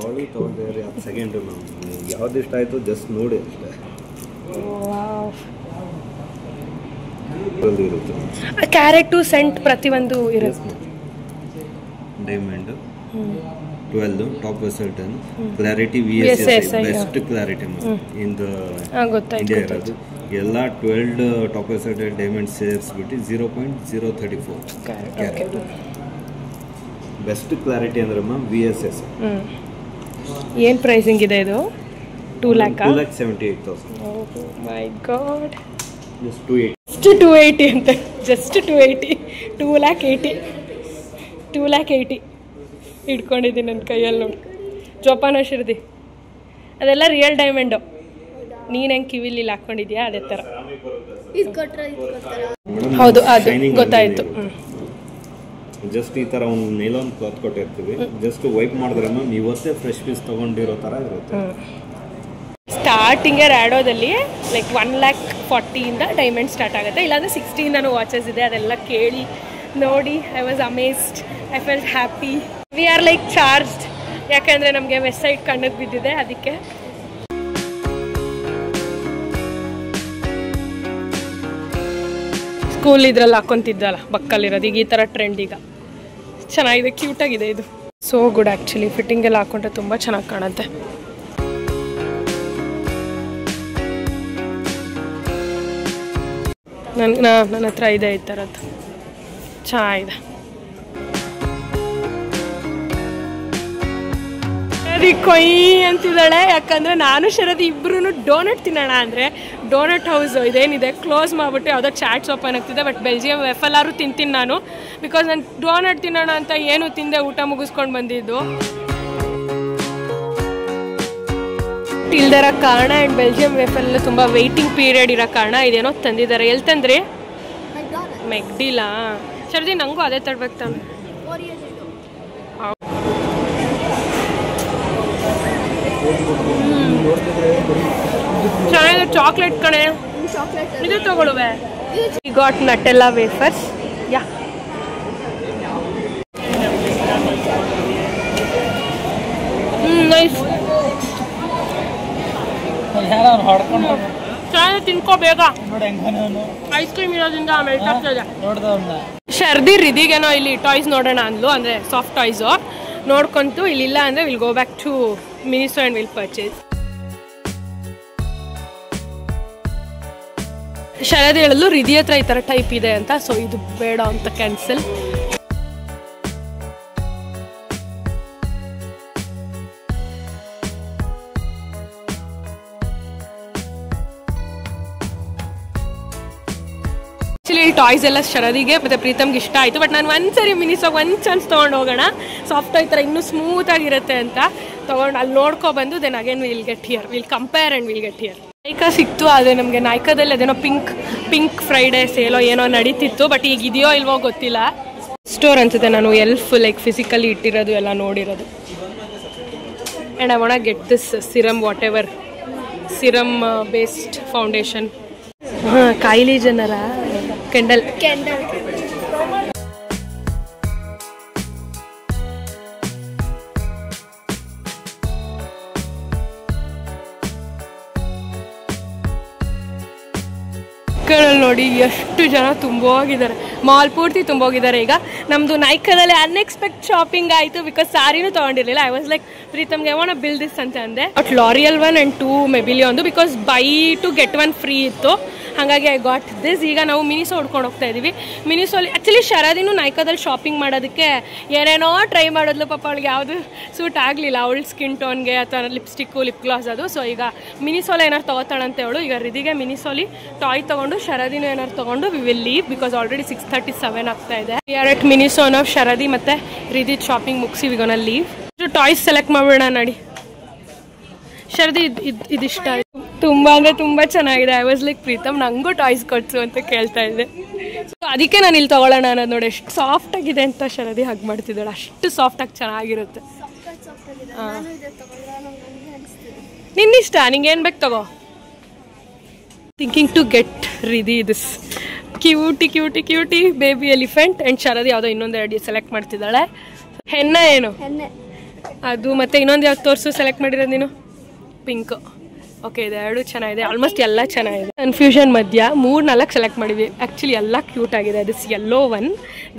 ತೊಗೊಂಡ್ರೆ ಸೆಕೆಂಡ್ ಯಾವ್ದು ಇಷ್ಟ ಆಯಿತು ಜಸ್ಟ್ ನೋಡಿ ಅಷ್ಟೇ. ಕ್ಯಾರೆಟು ಸೆಂಟ್ ಪ್ರತಿಯೊಂದು ಇರುತ್ತೆ. Diamond 12 top vessel 10 clarity VSS best clarity in the India ಇರೋದು ಎಲ್ಲ 12 ಟಾಪ್ ವೆಸಲ್ ಡೈಮಂಡ್ ಸೇರಿಸ್ಬಿಟ್ಟು 0.034 ಕ್ಯಾರೆಟ್ ಬೆಸ್ಟ್ ಕ್ಲಾರಿಟಿ ಅಂದ್ರೆ VSS. ಏನು ಪ್ರೈಸಿಂಗ್ ಇದೆ ಇದು? 2,78,000. ಓಹ್ ಮೈ ಗಾಡ್, ಜಸ್ಟ್ 280 ಅಂತ ಜಸ್ಟ್ 280 2,80,000 ಇಟ್ಕೊಂಡಿದ್ದೀನಿ ನನ್ನ ಕೈಯಲ್ಲಿ ನೋಡಿ. ಜೋಪಾನ ಶಿರ್ದಿ, ಅದೆಲ್ಲ ರಿಯಲ್ ಡೈಮಂಡು. ನೀನು ಹೆಂಗೆ ಕಿವಿಲಿ ಹಾಕ್ಕೊಂಡಿದ್ಯಾ ಅದೇ ಥರ. ಹೌದು, ಅದು ಗೊತ್ತಾಯ್ತು. ಜಸ್ಟ್ ಈ ಥರ ಒಂದು ನೈಲಾನ್ ಕ್ಲಾತ್ ಕೊಟ್ಟಿರ್ತೀವಿ, ಜಸ್ಟ್ ವೈಪ್ ಮಾಡಿದ್ರೆ ಮ್ಯಾಮ್ ಇವತ್ತೇ ಫ್ರೆಶ್ ಪೀಸ್ ತೊಗೊಂಡಿರೋ ಥರ ಇರುತ್ತೆ. ಸ್ಟಾರ್ಟಿಂಗೇ ರ್ಯಾಡೋದಲ್ಲಿ ಲೈಕ್ 1,40,000 ಡೈಮಂಡ್ ಸ್ಟಾರ್ಟ್ ಆಗುತ್ತೆ, ಇಲ್ಲಾಂದರೆ 16 ವಾಚಸ್ ಇದೆ. ಅದೆಲ್ಲ ಕೇಳಿ ನೋಡಿ I was amazed, I felt happy. V are like charged, ಯಾಕಂದರೆ ನಮಗೆ ವೆಬ್ಸೈಟ್ ಕಣ್ಣಿಗೆ ಬಿದ್ದಿದೆ ಅದಕ್ಕೆ. ಸ್ಕೂಲ್ ಇದ್ರಲ್ಲಿ ಹಾಕ್ಕೊಂತಿದ್ದಲ್ಲ ಬಕ್ಕಲ್ಲಿರೋದು, ಈಗ ಈ ಥರ ಟ್ರೆಂಡ್. ಈಗ ಚೆನ್ನಾಗಿದೆ, ಕ್ಯೂಟಾಗಿದೆ ಇದು. ಸೋ ಗುಡ್ ಆ್ಯಕ್ಚುಲಿ, ಫಿಟ್ಟಿಂಗ್ ಎಲ್ಲ ಹಾಕ್ಕೊಂಡ್ರೆ ತುಂಬ ಚೆನ್ನಾಗಿ ಕಾಣುತ್ತೆ. ನನ್ನ ಹತ್ರ ಇದೆ ಈ ಥರದ್ದು, ಚೆನ್ನಾಗಿದೆ. ಕೊಯ್ ಅಂತಿದ್ದಾಳೆ, ಯಾಕಂದರೆ ನಾನು ಶರದಿ ಇಬ್ಬರೂ ಡೋನಟ್ ತಿನ್ನೋಣ ಅಂದರೆ ಡೋನಟ್ ಹೌಸ್ ಇದೇನಿದೆ ಕ್ಲೋಸ್ ಮಾಡಿಬಿಟ್ಟು ಯಾವುದೋ ಚಾಟ್ಸ್ ಓಪನ್ ಆಗ್ತಿದೆ. ಬಟ್ ಬೆಲ್ಜಿಯಂ ವೆಫಲಾರು ತಿಂತೀನಿ ನಾನು, ಬಿಕಾಸ್ ನಾನು ಡೋನಟ್ ತಿನ್ನೋಣ ಅಂತ ಏನು ತಿಂದೆ, ಊಟ ಮುಗಿಸ್ಕೊಂಡು ಬಂದಿದ್ದು. ಇಲ್ದಿರೋ ಕಾರಣ ಆ್ಯಂಡ್ ಬೆಲ್ಜಿಯಂ ವೆಫಲ್ ತುಂಬ ವೆಯ್ಟಿಂಗ್ ಪೀರಿಯಡ್ ಇರೋ ಕಾರಣ ಇದೇನೋ ತಂದಿದ್ದಾರೆ. ಎಲ್ಲಿ ತಂದ್ರಿ? ಮೆಕ್ಡಿಲಾ. ಶರದಿ ನನಗೂ ಅದೇ ತರ್ಬೇಕು ತಾನು. ಚೆನ್ನಾಗಿದೆ, ಚಾಕ್ಲೇಟ್ ಕಣೆ. ಇದು ತಗೊಳ್ಳುವೆ. ಈ ಗಾಟ್ ನಟೆಲ್ಲಾ ವೇಫರ್ಸ್. ಯಾ ನೈಸ್, ಚೆನ್ನಾಗಿದೆ, ತಿನ್ಕೋ ಬೇಗ. ಐಸ್ ಕ್ರೀಮ್ ಇರೋದ್ರಿಂದ ಮೆಲ್ಟ್ ಆಗ್ತದೆ. ಶರ್ದಿ ರಿದಿಗೇನೋ ಇಲ್ಲಿ ಟಾಯ್ಸ್ ನೋಡೋಣ ಅಂದ್ಲು, ಅಂದರೆ ಸಾಫ್ಟ್ ಟಾಯ್ಸು ನೋಡ್ಕೊಂತು. ಇಲ್ಲಿಲ್ಲ ಅಂದರೆ will go back to Miniso and will purchase. Sharadi ಹೇಳಲು ರಿದಿ ಹತ್ರ ಈ ಥರ ಟೈಪ್ ಇದೆ ಅಂತ, ಸೊ ಇದು ಬೇಡ ಅಂತ ಕ್ಯಾನ್ಸಲ್. ಆ್ಯಕ್ಚುಲಿ ಈ ಟಾಯ್ಸ್ ಎಲ್ಲ ಶರದಿಗೆ ಮತ್ತು ಪ್ರೀತಮ್ಗೆ ಇಷ್ಟ ಆಯಿತು. ಬಟ್ ನಾನು ಒಂದ್ಸರಿ ಮಿನಿಸೋಗಿ ಒಂದು ಚಾನ್ಸ್ ತೊಗೊಂಡು ಹೋಗೋಣ, ಸಾಫ್ಟ್ ಈ ಥರ ಇನ್ನೂ ಸ್ಮೂತಾಗಿರುತ್ತೆ ಅಂತ ತೊಗೊಂಡು ಅಲ್ಲಿ ನೋಡ್ಕೊಬಂದು then again will get here, will compare and will get here. Nykaa ಸಿಕ್ತು, ಅದೇ ನಮಗೆ ನೈಕಾದಲ್ಲಿ ಅದೇನೋ ಪಿಂಕ್ ಫ್ರೈಡೇ ಸೇಲೋ ಏನೋ ನಡೀತಿತ್ತು. ಬಟ್ ಈಗ ಇದೆಯೋ ಇಲ್ವೋ ಗೊತ್ತಿಲ್ಲ. ಸ್ಟೋರ್ ಅನ್ಸುತ್ತೆ, ನಾನು ಎಲ್ಫ್ ಲೈಕ್ ಫಿಸಿಕಲಿ ಇಟ್ಟಿರೋದು ಎಲ್ಲ ನೋಡಿರೋದು. And I want get this serum, whatever serum based foundation. ಹಾಂ, ಕಾಯಿಲೆ ಜನರ ಕೆಂಡಲ್. ನೋಡಿ ಎಷ್ಟು ಜನ ತುಂಬೋಗಿದ್ದಾರೆ, ಮಾಲ್ ಪೂರ್ತಿ ತುಂಬೋಗಿದ್ದಾರೆ. ಈಗ ನಮ್ಮದು ನೈಕಾದಲ್ಲಿ ಅನ್ಎಕ್ಸ್ಪೆಕ್ಟ್ ಶಾಪಿಂಗ್ ಆಯಿತು, ಬಿಕಾಸ್ ಸಾರಿನೂ ತೊಗೊಂಡಿರಲಿಲ್ಲ. ಐ ವಾಸ್ ಲೈಕ್ ಪ್ರೀತಮ್ಗೆ ವಾಂಟ್ ಬಿಲ್ ದಿಸ್ ಅಂತ ಅಂದೆ. ಬಟ್ ಲಾರಿಯಲ್ 1 and 2 ಮೆಬಿಲಿ ಒಂದು, because buy two get 1 free ಇತ್ತು. ಹಾಗಾಗಿ ಐ ಗಾಟ್ ದಿಸ್. ಈಗ ನಾವು ಮಿನಿಸೋ ಹುಡ್ಕೊಂಡು ಹೋಗ್ತಾ ಇದ್ದೀವಿ. ಮಿನಿಸೋಲಿ ಆ್ಯಕ್ಚುಲಿ ಶರದಿನೂ ನೈಕಾದಲ್ಲಿ ಶಾಪಿಂಗ್ ಮಾಡೋದಕ್ಕೆ ಏನೇನೋ ಟ್ರೈ ಮಾಡಿದ್ಲು. ಪಾಪ ಅವಳಿಗೆ ಯಾವುದು ಸೂಟ್ ಆಗಲಿಲ್ಲ, ಅವಳ ಸ್ಕಿನ್ ಟೋನ್ಗೆ ಅಥವಾ ಲಿಪ್ಸ್ಟಿಕ್ಕು ಲಿಪ್ ಗ್ಲಾಸ್ ಅದು. ಸೊ ಈಗ ಮಿನಿಸೋಲಿ ಏನಾರು ತೊಗೋತಾಳಂತೆ ಅವಳು. ಈಗ ರಿದಿಗೆ ಮಿನಿಸೋಲಿ ಟಾಯ್ ತೊಗೊಂಡು ಶರದಿನೂ ಏನಾರು ತೊಗೊಂಡು we will leave, because already 6:37 ಆಗ್ತಾ ಇದೆ. ವಿ ಆರ್ ಎಟ್ ಮಿನಿಸೋ ನಾವು ಶರದಿ ಮತ್ತು ರಿದಿ ಶಾಪಿಂಗ್ ಮುಗಿಸಿ ವಿಗೋನ ಲೀವ್. ಟಾಯ್ಸ್ ಸೆಲೆಕ್ಟ್ ಮಾಡೋಣ ನೋಡಿ. ಶರದಿ ಇದಿಷ್ಟ ಆಯಿತು, ತುಂಬ ಅಂದರೆ ತುಂಬ ಚೆನ್ನಾಗಿದೆ. ಐ ವಾಸ್ ಲೈಕ್ ಪ್ರೀತಮ್ ನನಗೂ ಟಾಯ್ಸ್ ಕೊಡ್ಸು ಅಂತ ಕೇಳ್ತಾ ಇದ್ದೆ. ಸೊ ಅದಕ್ಕೆ ನಾನು ಇಲ್ಲಿ ತೊಗೊಳ್ಳೋಣ ಅನ್ನೋದು ನೋಡಿ. ಎಷ್ಟು ಸಾಫ್ಟ್ ಆಗಿದೆ ಅಂತ ಶರದಿ ಹಗ್ ಮಾಡ್ತಿದ್ದಾಳೆ, ಅಷ್ಟು ಸಾಫ್ಟಾಗಿ ಚೆನ್ನಾಗಿರುತ್ತೆ. ಹಾಂ, ನಿನ್ನಿಷ್ಟ, ನಿಂಗೇನು ಬೇಕು ತಗೋ. ಥಿಂಕಿಂಗ್ ಟು ಗೆಟ್ ರಿದಿ this cutie baby elephant and Sharadi ಯಾವುದೋ ಇನ್ನೊಂದು ಎರಡು ಸೆಲೆಕ್ಟ್ ಮಾಡ್ತಿದ್ದಾಳೆ. ಹೆನ್ನ ಏನು ಅದು ಮತ್ತು ಇನ್ನೊಂದು ಯಾವ್ದು ತೋರಿಸು ಸೆಲೆಕ್ಟ್ ಮಾಡಿರೋದು ನೀನು? ಪಿಂಕ್. ಓಕೆ, ಇದು ಎರಡು ಚೆನ್ನಾಗಿದೆ, ಆಲ್ಮೋಸ್ಟ್ ಎಲ್ಲ ಚೆನ್ನಾಗಿದೆ. ಕನ್ಫ್ಯೂಷನ್ ಮಧ್ಯ 3-4 ಸೆಲೆಕ್ಟ್ ಮಾಡಿದ್ವಿ. ಆ್ಯಕ್ಚುಲಿ ಎಲ್ಲ ಕ್ಯೂಟ್ ಆಗಿದೆ. This yellow one,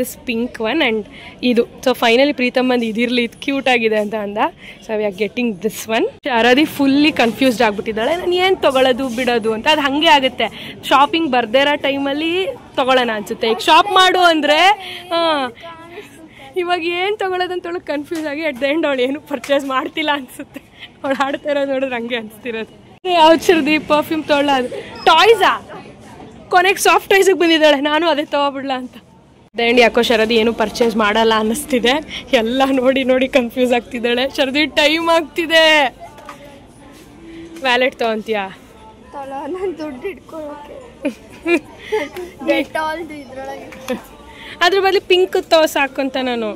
this pink one and ಇದು. ಸೊ ಫೈನಲಿ ಪ್ರೀತಮ್ ಬಂದು ಇದಿರಲಿ, ಇದು ಕ್ಯೂಟ್ ಆಗಿದೆ ಅಂತ ಅಂದ. So we are getting this one. Sharadi fully confused ಆಗ್ಬಿಟ್ಟಿದ್ದಾಳೆ, ನಾನು ಏನು ತೊಗೊಳ್ಳೋದು ಬಿಡೋದು ಅಂತ. ಅದು ಹಾಗೆ ಆಗುತ್ತೆ, ಶಾಪಿಂಗ್ ಬರ್ದೇ ಇರೋ ಟೈಮಲ್ಲಿ ತೊಗೊಳ್ಳೋಣ ಅನಿಸುತ್ತೆ. ಈಗ ಶಾಪ್ ಮಾಡು ಅಂದರೆ ಇವಾಗ ಏನು ತೊಗೊಳ್ಳೋದಂತೇಳಿ ಕನ್ಫ್ಯೂಸ್ ಆಗಿ ಅಟ್ ದ ಎಂಡ್ ಅವಳು ಏನು ಪರ್ಚೇಸ್ ಮಾಡ್ತಿಲ್ಲ ಅನಿಸುತ್ತೆ. ಅವಳು ಆಡ್ತಾ ಇರೋದು ನೋಡಿದ್ರೆ ಹಂಗೆ ಅನಿಸ್ತಿರೋದು. ಯಾವ್ದು ಶರದಿ ಪರ್ಫ್ಯೂಮ್ ತೊಗೊಳ್ಳ? ಅದು ಟಾಯ್ಸಾ? ಕೊನೆಗೆ ಸಾಫ್ಟ್ ಟಾಯ್ಸಿಗೆ ಬಂದಿದ್ದಾಳೆ, ನಾನು ಅದೇ ತೊಗೊಬಿಡ್ಲಾ ಅಂತ. ದಂಡ್ ಯಾಕೋ ಶರದಿ ಏನು ಪರ್ಚೇಸ್ ಮಾಡಲ್ಲ ಅನ್ನಿಸ್ತಿದೆ. ಎಲ್ಲ ನೋಡಿ ನೋಡಿ ಕನ್ಫ್ಯೂಸ್ ಆಗ್ತಿದ್ದಾಳೆ. ಶರದಿ ಟೈಮ್ ಆಗ್ತಿದೆ. ವ್ಯಾಲೆಟ್ ತೊಗೊಂತೀಯಾ? ನಾನು ದುಡ್ಡು ಇಟ್ಕೊಳ್ಳೋಕೆ ಅದ್ರ ಬದಲು ಪಿಂಕ್ ತಗೋ ಸಾಕಂತ ನಾನು.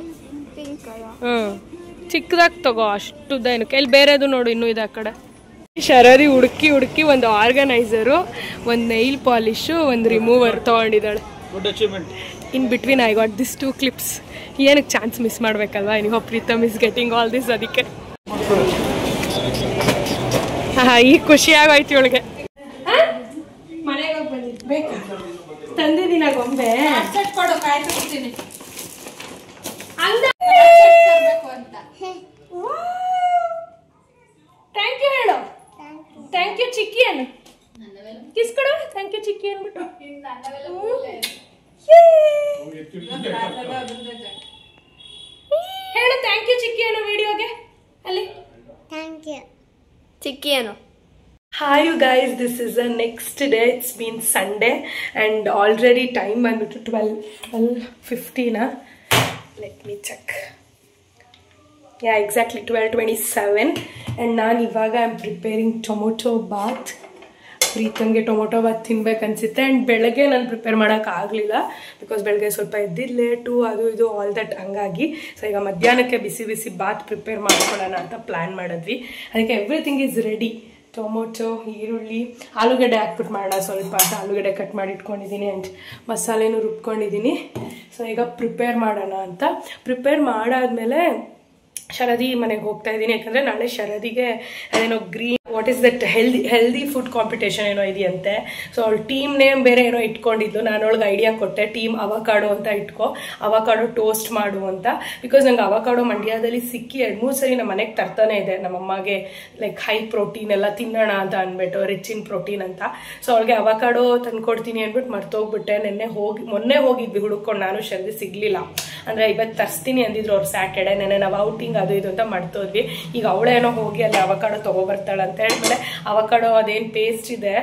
ಚಿಕ್ಕದಾಗಿ ತಗೋ, ಅಷ್ಟುದ್ದೇನು ಕೈಲಿ ಬೇರೆದು ನೋಡು, ಇನ್ನೂ ಇದೆ ಆ ಕಡೆ. ಶರದಿ ಹುಡುಕಿ ಹುಡುಕಿ ಒಂದು ಆರ್ಗನೈಸರು, ಒಂದು ನೈಲ್ ಪಾಲಿಶು, ಒಂದು ರಿಮೂವರ್ ತೊಗೊಂಡಿದ್ದಾಳೆ. In between I got this 2 clips. ಏನಕ್ಕೆ ಚಾನ್ಸ್ ಮಿಸ್ ಮಾಡಬೇಕಲ್ವಾ? ನೀವು Pritham is getting all this, ಅದಕ್ಕೆ ಈಗ ಖುಷಿ ಆಗೋಯ್ತು ಇವಳಿಗೆ. ಮನೆಗೆ ಹೋಗಿ ಬಂದಿದ್ದು ತಂದಿದ್ದೀನ ಗೊಂಬೆ. ಥ್ಯಾಂಕ್ ಯು ಹೇಳು. ಥ್ಯಾಂಕ್ ಯು ಚಿಕ್ಕಿ ಅನ್ನು ಕಿಸ್ ಕೊಡು. ಥ್ಯಾಂಕ್ ಯು ಚಿಕ್ಕಿ ಅಂದ್ಬಿಟ್ಟು ಹೇಳು. ಥ್ಯಾಂಕ್ ಯು ಚಿಕ್ಕಿ ಅನ್ನೋ ವಿಡಿಯೋಗೆ ಅಲ್ಲಿ. ಥ್ಯಾಂಕ್ ಯು ಚಿಕ್ಕಿ ಅನ್ನೋ. Hi you guys, this is the next day. It's been Sunday and already time ಬಂದ್ಬಿಟ್ಟು 12:15. Let me check. Yeah, exactly 12:27 and ನಾನು ಇವಾಗ I am preparing tomato bath. ಪ್ರೀತಮ್ಗೆ ಟೊಮೊಟೊ ಬಾತ್ ತಿನ್ಬೇಕು ಅನ್ಸುತ್ತೆ. ಆ್ಯಂಡ್ ಬೆಳಗ್ಗೆ ನಾನು ಪ್ರಿಪೇರ್ ಮಾಡೋಕ್ಕಾಗಲಿಲ್ಲ ಬಿಕಾಸ್ ಬೆಳಗ್ಗೆ ಸ್ವಲ್ಪ ಎದ್ದಿದ್ದು ಲೇಟು, ಅದು ಇದು ಆಲ್ ದಟ್ ಹಂಗಾಗಿ. ಸೊ ಈಗ ಮಧ್ಯಾಹ್ನಕ್ಕೆ ಬಿಸಿ ಬಿಸಿ ಬಾತ್ ಪ್ರಿಪೇರ್ ಮಾಡ್ಕೊಳ್ಳೋಣ ಅಂತ ಪ್ಲ್ಯಾನ್ ಮಾಡಿದ್ವಿ. ಅದಕ್ಕೆ ಎವ್ರಿಥಿಂಗ್ ಈಸ್ ರೆಡಿ. ಟೊಮೊಟೊ, ಈರುಳ್ಳಿ, ಆಲೂಗಡ್ಡೆ ಹಾಕ್ಬಿಟ್ಟು ಮಾಡೋಣ ಸ್ವಲ್ಪ ಅಂತ ಆಲೂಗಡ್ಡೆ ಕಟ್ ಮಾಡಿ ಇಟ್ಕೊಂಡಿದ್ದೀನಿ ಆ್ಯಂಡ್ ಮಸಾಲೆನೂ ರುಬ್ಕೊಂಡಿದ್ದೀನಿ. ಸೊ ಈಗ ಪ್ರಿಪೇರ್ ಮಾಡೋಣ ಅಂತ. ಪ್ರಿಪೇರ್ ಮಾಡಾದ್ಮೇಲೆ ಶರದಿ ಮನೆಗೆ ಹೋಗ್ತಾ ಇದ್ದೀನಿ. ಯಾಕಂದರೆ ನಾಳೆ ಶರದಿಗೆ ಅದೇನೋ green what is that healthy food competition ಏನೋ ಇದೆಯಂತೆ. ಸೊ ಅವಳು ಟೀಮ್ ನೇಮ್ ಬೇರೆ ಏನೋ ಇಟ್ಕೊಂಡಿದ್ದು. ನಾನು ಅವಳಿಗೆ ಐಡಿಯಾ ಕೊಟ್ಟೆ, ಟೀಮ್ ಅವಕಾಡೋ ಅಂತ ಇಟ್ಕೊ, ಅವಕಾಡೋ ಟೋಸ್ಟ್ ಮಾಡು ಅಂತ. ಬಿಕಾಸ್ ನಂಗೆ ಅವಕಾಡೋ ಮಂಡ್ಯದಲ್ಲಿ ಸಿಕ್ಕಿ 2-3 ಸರಿ ನಮ್ಮ ಮನೆಗೆ ತರ್ತಾನೆ ಇದೆ. ನಮ್ಮಮ್ಮಗೆ ಲೈಕ್ ಹೈ ಪ್ರೋಟೀನ್ ಎಲ್ಲ ತಿನ್ನೋಣ ಅಂತ ಅಂದ್ಬಿಟ್ಟು, ರಿಚ್ ಇನ್ ಪ್ರೋಟೀನ್ ಅಂತ. ಸೊ ಅವಳಿಗೆ ಅವಕಾಡೋ ತಂದ್ಕೊಡ್ತೀನಿ ಅಂದ್ಬಿಟ್ಟು ಮರ್ತೋಗ್ಬಿಟ್ಟೆ. ಮೊನ್ನೆ ಹೋಗಿದ್ವಿ ಹುಡುಕೊಂಡು, ನಾನು ಶರದಿ ಸಿಗಲಿಲ್ಲ. ಅಂದರೆ ಇವತ್ತು ತರಿಸ್ತೀನಿ ಅಂದಿದ್ರು ಅವ್ರು ಸ್ಯಾಟರ್ಡೆ. ನೆನ್ನೆ ನಾವು ಔಟಿಂಗ್ ಅದು ಇದು ಅಂತ ಮಾಡ್ತೋದ್ವಿ. ಈಗ ಅವಳೇನೋ ಹೋಗಿ ಅಲ್ಲಿ ಅವಕಾಡೋ ತೊಗೊಬರ್ತಾಳೆ ಅಂತ ಹೇಳಿದ್ಮೇಲೆ ಅವಕಾಡೋ ಅದೇನು ಪೇಸ್ಟ್ ಇದೆ,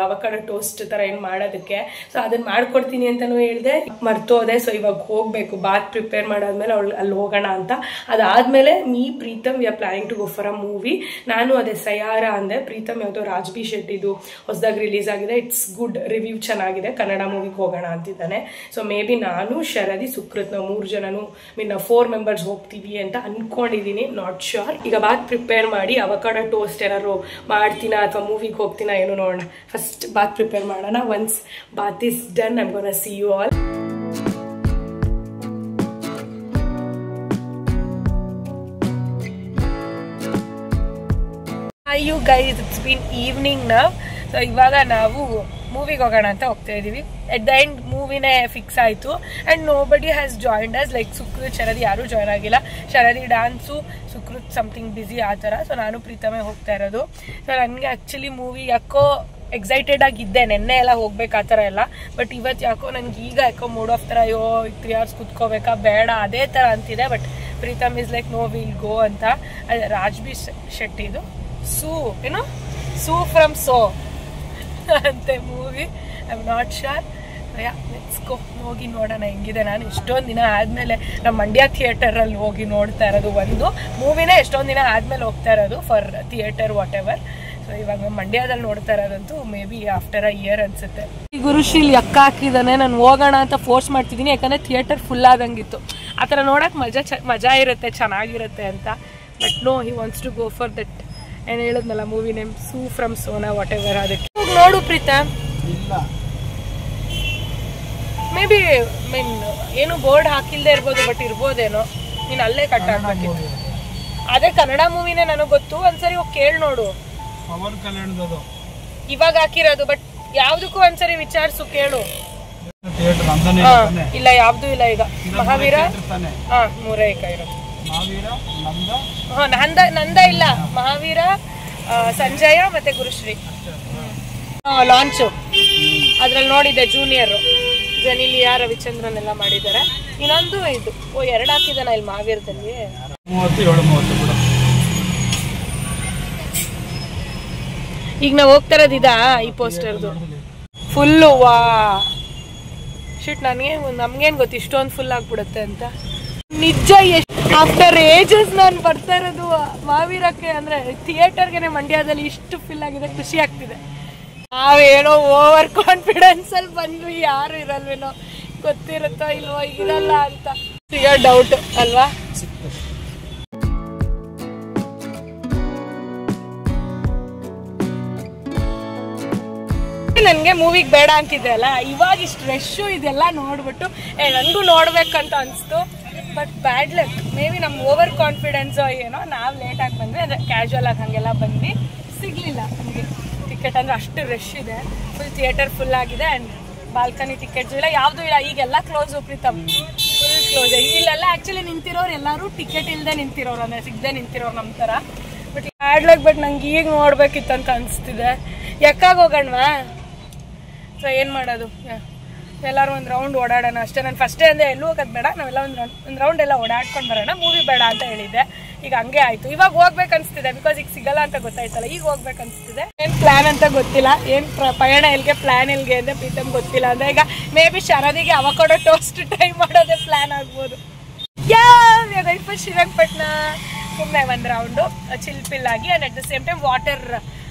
ಅವಕಾಡೋ ಟೋಸ್ಟ್ ಥರ ಏನು ಮಾಡೋದಕ್ಕೆ, ಸೊ ಅದನ್ನು ಮಾಡ್ಕೊಡ್ತೀನಿ ಅಂತಲೂ ಹೇಳಿದೆ, ಮರ್ತೋದೆ. ಸೊ ಇವಾಗ ಹೋಗಬೇಕು, ಬಾತ್ ಪ್ರಿಪೇರ್ ಮಾಡಾದ್ಮೇಲೆ ಅಲ್ಲಿ ಹೋಗೋಣ ಅಂತ. ಅದಾದಮೇಲೆ Pritam we are planning to go for a movie. ನಾನು ಅದೇ ಸಯಾರ ಅಂದೆ. ಪ್ರೀತಮ್ ಯಾವುದೋ ರಾಜ್ಬಿ ಶೆಟ್ಟಿದು ಹೊಸದಾಗಿ ರಿಲೀಸ್ ಆಗಿದೆ, ಇಟ್ಸ್ ಗುಡ್, ರಿವ್ಯೂ ಚೆನ್ನಾಗಿದೆ, ಕನ್ನಡ ಮೂವಿಗೆ ಹೋಗೋಣ ಅಂತಿದ್ದಾನೆ. ಸೊ ಮೇ ಬಿ ನಾನು ಶರದಿ ಸುಕೃತ್ ನಾವು 3 ಜನನು 4 ಮೆಂಬರ್ಸ್ ಹೋಗ್ತೀವಿ ಅಂತ ಅನ್ಕೊಂಡಿದ್ದೀನಿ, ನಾಟ್ ಶ್ಯೂರ್. ಈಗ ಬಾತ್ ಪ್ರಿಪೇರ್ ಮಾಡಿ ಅವಕಾಡೋ ಟೋಸ್ಟ್ ಏನಾದ್ರು ಮಾಡ್ತೀನಾ ಅಥವಾ ಮೂವಿಗೆ ಹೋಗ್ತೀನಾ ಏನೋ ನೋಡೋಣ. ಫಸ್ಟ್ ಬಾತ್ ಪ್ರಿಪೇರ್ ಮಾಡೋಣ. Once bath is done I am gonna see you all. Hi you guys, it's been evening now. So ಇವಾಗ ನಾವು ಮೂವಿಗೆ ಹೋಗೋಣ ಅಂತ ಹೋಗ್ತಾ ಇದ್ದೀವಿ. ಎಟ್ ದ ಎಂಡ್ ಮೂವಿನೇ ಫಿಕ್ಸ್ ಆಯಿತು and nobody has joined us. Like Sukruth, Sharadi ಯಾರೂ ಜಾಯ್ನ್ ಆಗಿಲ್ಲ. Sharadi dance, Sukruth something busy ಆ ಥರ. ಸೊ ನಾನು ಪ್ರೀತಮೇ ಹೋಗ್ತಾ ಇರೋದು. ಸೊ ನನಗೆ ಆ್ಯಕ್ಚುಲಿ ಮೂವಿ ಯಾಕೋ ಎಕ್ಸೈಟೆಡ್ ಆಗಿದ್ದೆ, ನೆನ್ನೆ ಎಲ್ಲ ಹೋಗ್ಬೇಕು ಆ ಥರ ಎಲ್ಲ. ಬಟ್ ಇವತ್ತು ಯಾಕೋ ನನಗೆ ಈಗ ಯಾಕೋ ಮೂಡ್ ಆಫ್ ಥರ, ಅಯ್ಯೋ 3 hours ಕೂತ್ಕೋಬೇಕಾ ಬೇಡ ಅದೇ ಥರ ಅಂತಿದೆ. But Pritam is like no will go ಅಂತ. ಅದೇ ರಾಜ್ಬಿ ಶೆಟ್ಟಿದು ಏನೋ ಸೂ ಫ್ರಮ್ ಸೋ ಅಂತೆ movie. I am not sure. Let's go, ಹೋಗಿ ನೋಡೋಣ ಹೆಂಗಿದೆ. ನಾನು ಎಷ್ಟೊಂದು ದಿನ ಆದಮೇಲೆ ನಮ್ಮ ಮಂಡ್ಯ ಥಿಯೇಟರಲ್ಲಿ ಹೋಗಿ ನೋಡ್ತಾ ಇರೋದು. ಒಂದು ಮೂವಿನೇ ಎಷ್ಟೊಂದು ದಿನ ಆದಮೇಲೆ ಹೋಗ್ತಾ ಇರೋದು for theatre whatever. So ಇವಾಗ ನಮ್ಮ ಮಂಡ್ಯದಲ್ಲಿ ನೋಡ್ತಾ ಇರೋದಂತೂ maybe after a year ಅನ್ಸುತ್ತೆ. ಈ ಗುರುಶೀಲ್ ಅಕ್ಕ ಹಾಕಿದ್ದಾನೆ, ನಾನು ಹೋಗೋಣ ಅಂತ ಫೋರ್ಸ್ ಮಾಡ್ತಿದ್ದೀನಿ. ಯಾಕಂದರೆ ಥಿಯೇಟರ್ ಫುಲ್ ಆದಂಗಿತ್ತು. ಆ ಥರ ನೋಡೋಕೆ ಮಜಾ ಇರುತ್ತೆ, ಚೆನ್ನಾಗಿರುತ್ತೆ ಅಂತ. But no, he wants to go for that ಏನು ಹೇಳಿದ್ನಲ್ಲ ಮೂವಿ ನೇಮ್, ಸೂ ಫ್ರಮ್ ಸೋನಾ ವಾಟ್ ಎವರ್. ಅದಕ್ಕೆ ನೋಡು ಪ್ರೀತಮ್. ಮೇ ಬಿ ಏನು ಬೋರ್ಡ್ ಹಾಕಿಲ್ದೇ ಇರ್ಬೋದು, ಬಟ್ ಇರ್ಬೋದೇನೋ. ನೀನು ಅಲ್ಲೇ ಕಟ್ ಹಾಕ್ಬೇಕಿತ್ತು. ಅದೇ ಕನ್ನಡ ಮೂವಿನೇ ನನಗೆ ಗೊತ್ತು. ಒಂದ್ಸರಿ ಹೋಗಿ ಕೇಳಿ ನೋಡು. ಪವನ್ ಕಲ್ಯಾಣದದು ಇವಾಗ ಹಾಕಿರೋದು, ಬಟ್ ಯಾವ್ದಕ್ಕೂ ಒಂದ್ಸರಿ ವಿಚಾರಿಸು, ಕೇಳು. ಇಲ್ಲ ಯಾವ್ದು ಇಲ್ಲ ಈಗ. ಮಹಾವೀರ ಮೂರೇ ಇರೋದು. ನಂದ ಇಲ್ಲ, ಮಹಾವೀರ, ಸಂಜಯ ಮತ್ತೆ ಗುರುಶ್ರೀ ಲಾಂಚು. ಅದ್ರಲ್ಲಿ ನೋಡಿದ್ದೆ ಜೂನಿಯರ್ ಜನಿಲಿಯಾ ರವಿಚಂದ್ರನ್ ಎಲ್ಲ ಮಾಡಿದ್ದಾರೆ. ಇನ್ನೊಂದು ಇದು 2 ಹಾಕಿದಾನ ಇಲ್ಲಿ ಮಹಾವೀರದಲ್ಲಿ. ಈಗ ನಾವ್ ಹೋಗ್ತಾ ಇರೋದಿದಾ ಈ ಪೋಸ್ಟರ್ದು ಫುಲ್ಲು. ವಾ ಶಿಟ್, ನಮ್ಗೇನ್ ಗೊತ್ತು ಇಷ್ಟೊಂದು ಫುಲ್ ಆಗ್ಬಿಡುತ್ತೆ ಅಂತ. ನಿಜ ಆಫ್ಟರ್ ಏಜಸ್ ನಾನು ಬರ್ತಾ ಇರೋದು ಮಹಾವೀರಕ್ಕೆ, ಅಂದ್ರೆ ಥಿಯೇಟರ್ಗೆ ಮಂಡ್ಯದಲ್ಲಿ ಇಷ್ಟು ಫಿಲ್ ಆಗಿದೆ, ಖುಷಿ ಆಗ್ತಿದೆ. ನಾವೇನೋ ಓವರ್ ಕಾನ್ಫಿಡೆನ್ಸ್ ಅಲ್ಲಿ ಬಂದ್ವಿ, ಯಾರು ಇರಲ್ವೇನೋ, ಗೊತ್ತಿರುತ್ತೋ ಇಲ್ವೋ ಇರಲ್ಲ ಅಂತ ಡೌಟ್ ಅಲ್ವಾ. ನನ್ಗೆ ಮೂವಿಗೆ ಬೇಡ ಅಂತಿದ್ದೆ ಅಲ್ಲ, ಇವಾಗ ಇಷ್ಟು ರಶ್ಶು ಇದೆಲ್ಲ ನೋಡ್ಬಿಟ್ಟು ನನಗೂ ನೋಡ್ಬೇಕಂತ ಅನ್ಸ್ತು. But bad luck, may be ನಮ್ ಓವರ್ ಕಾನ್ಫಿಡೆನ್ಸ್ ಏನೋ, ನಾವು ಲೇಟಾಗಿ ಬಂದ್ವಿ, ಅಂದ್ರೆ ಕ್ಯಾಶುವಲ್ ಆಗಿ ಹಂಗೆಲ್ಲ ಬಂದ್ವಿ, ಸಿಗ್ಲಿಲ್ಲ ನಮಗೆ ಟಿಕೆಟ್. ಅಂದ್ರೆ ಅಷ್ಟು ರಶ್ ಇದೆ, ಫುಲ್ ಥಿಯೇಟರ್ ಫುಲ್ ಆಗಿದೆ. ಅಂಡ್ ಬಾಲ್ಕನಿ ಟಿಕೆಟ್ಸ್ ಇಲ್ಲ, ಯಾವ್ದು ಇಲ್ಲ. ಈಗೆಲ್ಲ ಕ್ಲೋಸ್, ಪ್ರೀತಮ್ ಫುಲ್ ಕ್ಲೋಸ್. ಇಲ್ಲೆಲ್ಲ ಆಕ್ಚುಲಿ ನಿಂತಿರೋರು ಎಲ್ಲರೂ ಟಿಕೆಟ್ ಇಲ್ಲದೆ ನಿಂತಿರೋರು, ಅಂದ್ರೆ ಸಿಗದೆ ನಿಂತಿರೋರು ನಮ್ಮ ಥರ. But bad luck. ಬಟ್ ನಂಗೆ ಈಗ ನೋಡ್ಬೇಕಿತ್ತಂತ ಅನಿಸ್ತಿದೆ. ಎಕ್ಕಾಗಿ ಹೋಗೋಣವಾ? ಸೊ ಏನು ಮಾಡೋದು, ಎಲ್ಲರೂ ಒಂದು ರೌಂಡ್ ಓಡಾಡೋಣ ಅಷ್ಟೇ. ನಾನು ಫಸ್ಟೇ ಅಂದರೆ ಎಲ್ಲೂ ಹೋಗೋದು ಬೇಡ, ನಾವೆಲ್ಲ ಒಂದು ರೌಂಡ್ ಎಲ್ಲ ಓಡಾಡ್ಕೊಂಡು ಬರೋಣ, ಮೂವಿ ಬೇಡ ಅಂತ ಹೇಳಿದ್ದೆ. ಈಗ ಹಂಗೆ ಆಯಿತು. ಇವಾಗ ಹೋಗ್ಬೇಕು ಅನಿಸ್ತಿದೆ, ಬಿಕಾಸ್ ಈಗ ಸಿಗಲ್ಲ ಅಂತ ಗೊತ್ತಾಯ್ತಲ್ಲ, ಈಗ ಹೋಗ್ಬೇಕು ಅನಿಸ್ತಿದೆ. ಏನು ಪ್ಲ್ಯಾನ್ ಅಂತ ಗೊತ್ತಿಲ್ಲ, ಏನು ಪಯಣ ಎಲ್ಲಿಗೆ, ಪ್ಲ್ಯಾನ್ ಎಲ್ಲಿಗೆ ಅಂದರೆ ಪ್ರೀತಮ್ ಗೊತ್ತಿಲ್ಲ. ಅಂದರೆ ಈಗ ಮೇ ಬಿ ಶರದಿಗೆ ಅವಕಾಡೋ ಟೋಸ್ಟ್ ಟ್ರೈ ಮಾಡೋದೇ ಪ್ಲ್ಯಾನ್ ಆಗ್ಬೋದು. ಯಾವ್ದು ಶ್ರೀರಂಗಪಟ್ಟಣ ಸುಮ್ಮನೆ ಒಂದು ರೌಂಡು ಚಿಲ್ಪಿಲ್ಲಾಗಿ. And at the same time water,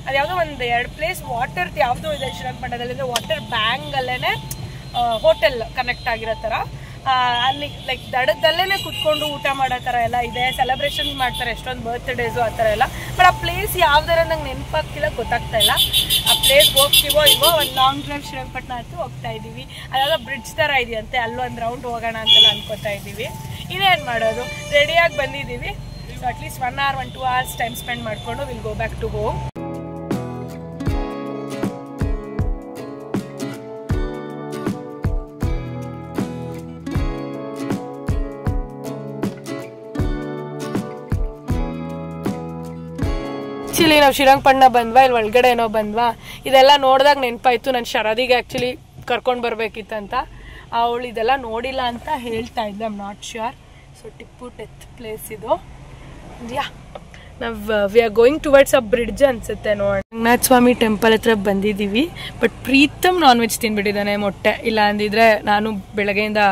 ಅದು ಯಾವುದೋ ಒಂದು 2 ಪ್ಲೇಸ್ ವಾಟರ್ ಯಾವುದೋ ಇದೆ ಶ್ರೀರಂಗಪಟ್ಟಣದಲ್ಲಿ, ಅಂದರೆ ವಾಟರ್ ಬ್ಯಾಂಗಲ್ಲೇ ಹೋಟೆಲ್ ಕನೆಕ್ಟ್ ಆಗಿರೋ ಥರ. ಅಲ್ಲಿ ಲೈಕ್ ದಡದಲ್ಲೇ ಕುತ್ಕೊಂಡು ಊಟ ಮಾಡೋ ಥರ ಎಲ್ಲ ಇದೆ. ಸೆಲೆಬ್ರೇಷನ್ ಮಾಡ್ತಾರೆ ಎಷ್ಟೊಂದು ಬರ್ತ್ಡೇಸು ಆ ಥರ ಎಲ್ಲ. ಬಟ್ ಆ ಪ್ಲೇಸ್ ಯಾವ್ದಾರ ನಂಗೆ ನೆನಪಾಗ್ತಿಲ್ಲ, ಗೊತ್ತಾಗ್ತಾ ಇಲ್ಲ. ಆ ಪ್ಲೇಸ್ಗೆ ಹೋಗ್ತೀವೋ ಇಲ್ವೋ. ಒಂದು ಲಾಂಗ್ ಡ್ರೈವ್ ಶ್ರೀರಂಗಪಟ್ಟಣ ಅಂತೂ ಹೋಗ್ತಾ ಇದ್ದೀವಿ. ಅದಾದ ಬ್ರಿಡ್ಜ್ ಥರ ಇದೆಯಂತೆ, ಅಲ್ಲೊಂದು ರೌಂಡ್ ಹೋಗೋಣ ಅಂತೆಲ್ಲ ಅನ್ಕೋತಾ ಇದ್ದೀವಿ. ಇನ್ನೇನು ಮಾಡೋದು, ರೆಡಿಯಾಗಿ ಬಂದಿದ್ದೀವಿ. So at least 1 hour 2 hours time spend ಮಾಡಿಕೊಂಡು will go back to home. Actually ನಾವು ಶ್ರೀರಂಗಪಟ್ಟಣ ಬಂದ್ವಾ, ಇಲ್ಲಿ ಒಳಗಡೆ ಏನೋ ಬಂದ್ವಾ, ಇದೆಲ್ಲ ನೋಡಿದಾಗ ನೆನಪಾಯ್ತು. ನಾನು ಶರದಿಗೆ ಆ್ಯಕ್ಚುಲಿ ಕರ್ಕೊಂಡು ಬರ್ಬೇಕಿತ್ತಂತ. ಅವಳು ಇದೆಲ್ಲ ನೋಡಿಲ್ಲ ಅಂತ ಹೇಳ್ತಾ ಇದ್ದೆ. I am not sure. So Tipu death place ಇದು. Yeah we are going towards a bridge ಅನ್ಸುತ್ತೆ. ನೋಡಿ, ರಂಗನಾಥ ಸ್ವಾಮಿ ಟೆಂಪಲ್ ಹತ್ರ ಬಂದಿದ್ದೀವಿ. ಬಟ್ ಪ್ರೀತಮ್ ನಾನ್ ವೆಜ್ ತಿಂದ್ಬಿಟ್ಟಿದ್ದಾನೆ, ಮೊಟ್ಟೆ. ಇಲ್ಲ ಅಂದಿದ್ರೆ ನಾನು ಬೆಳಗ್ಗೆಯಿಂದ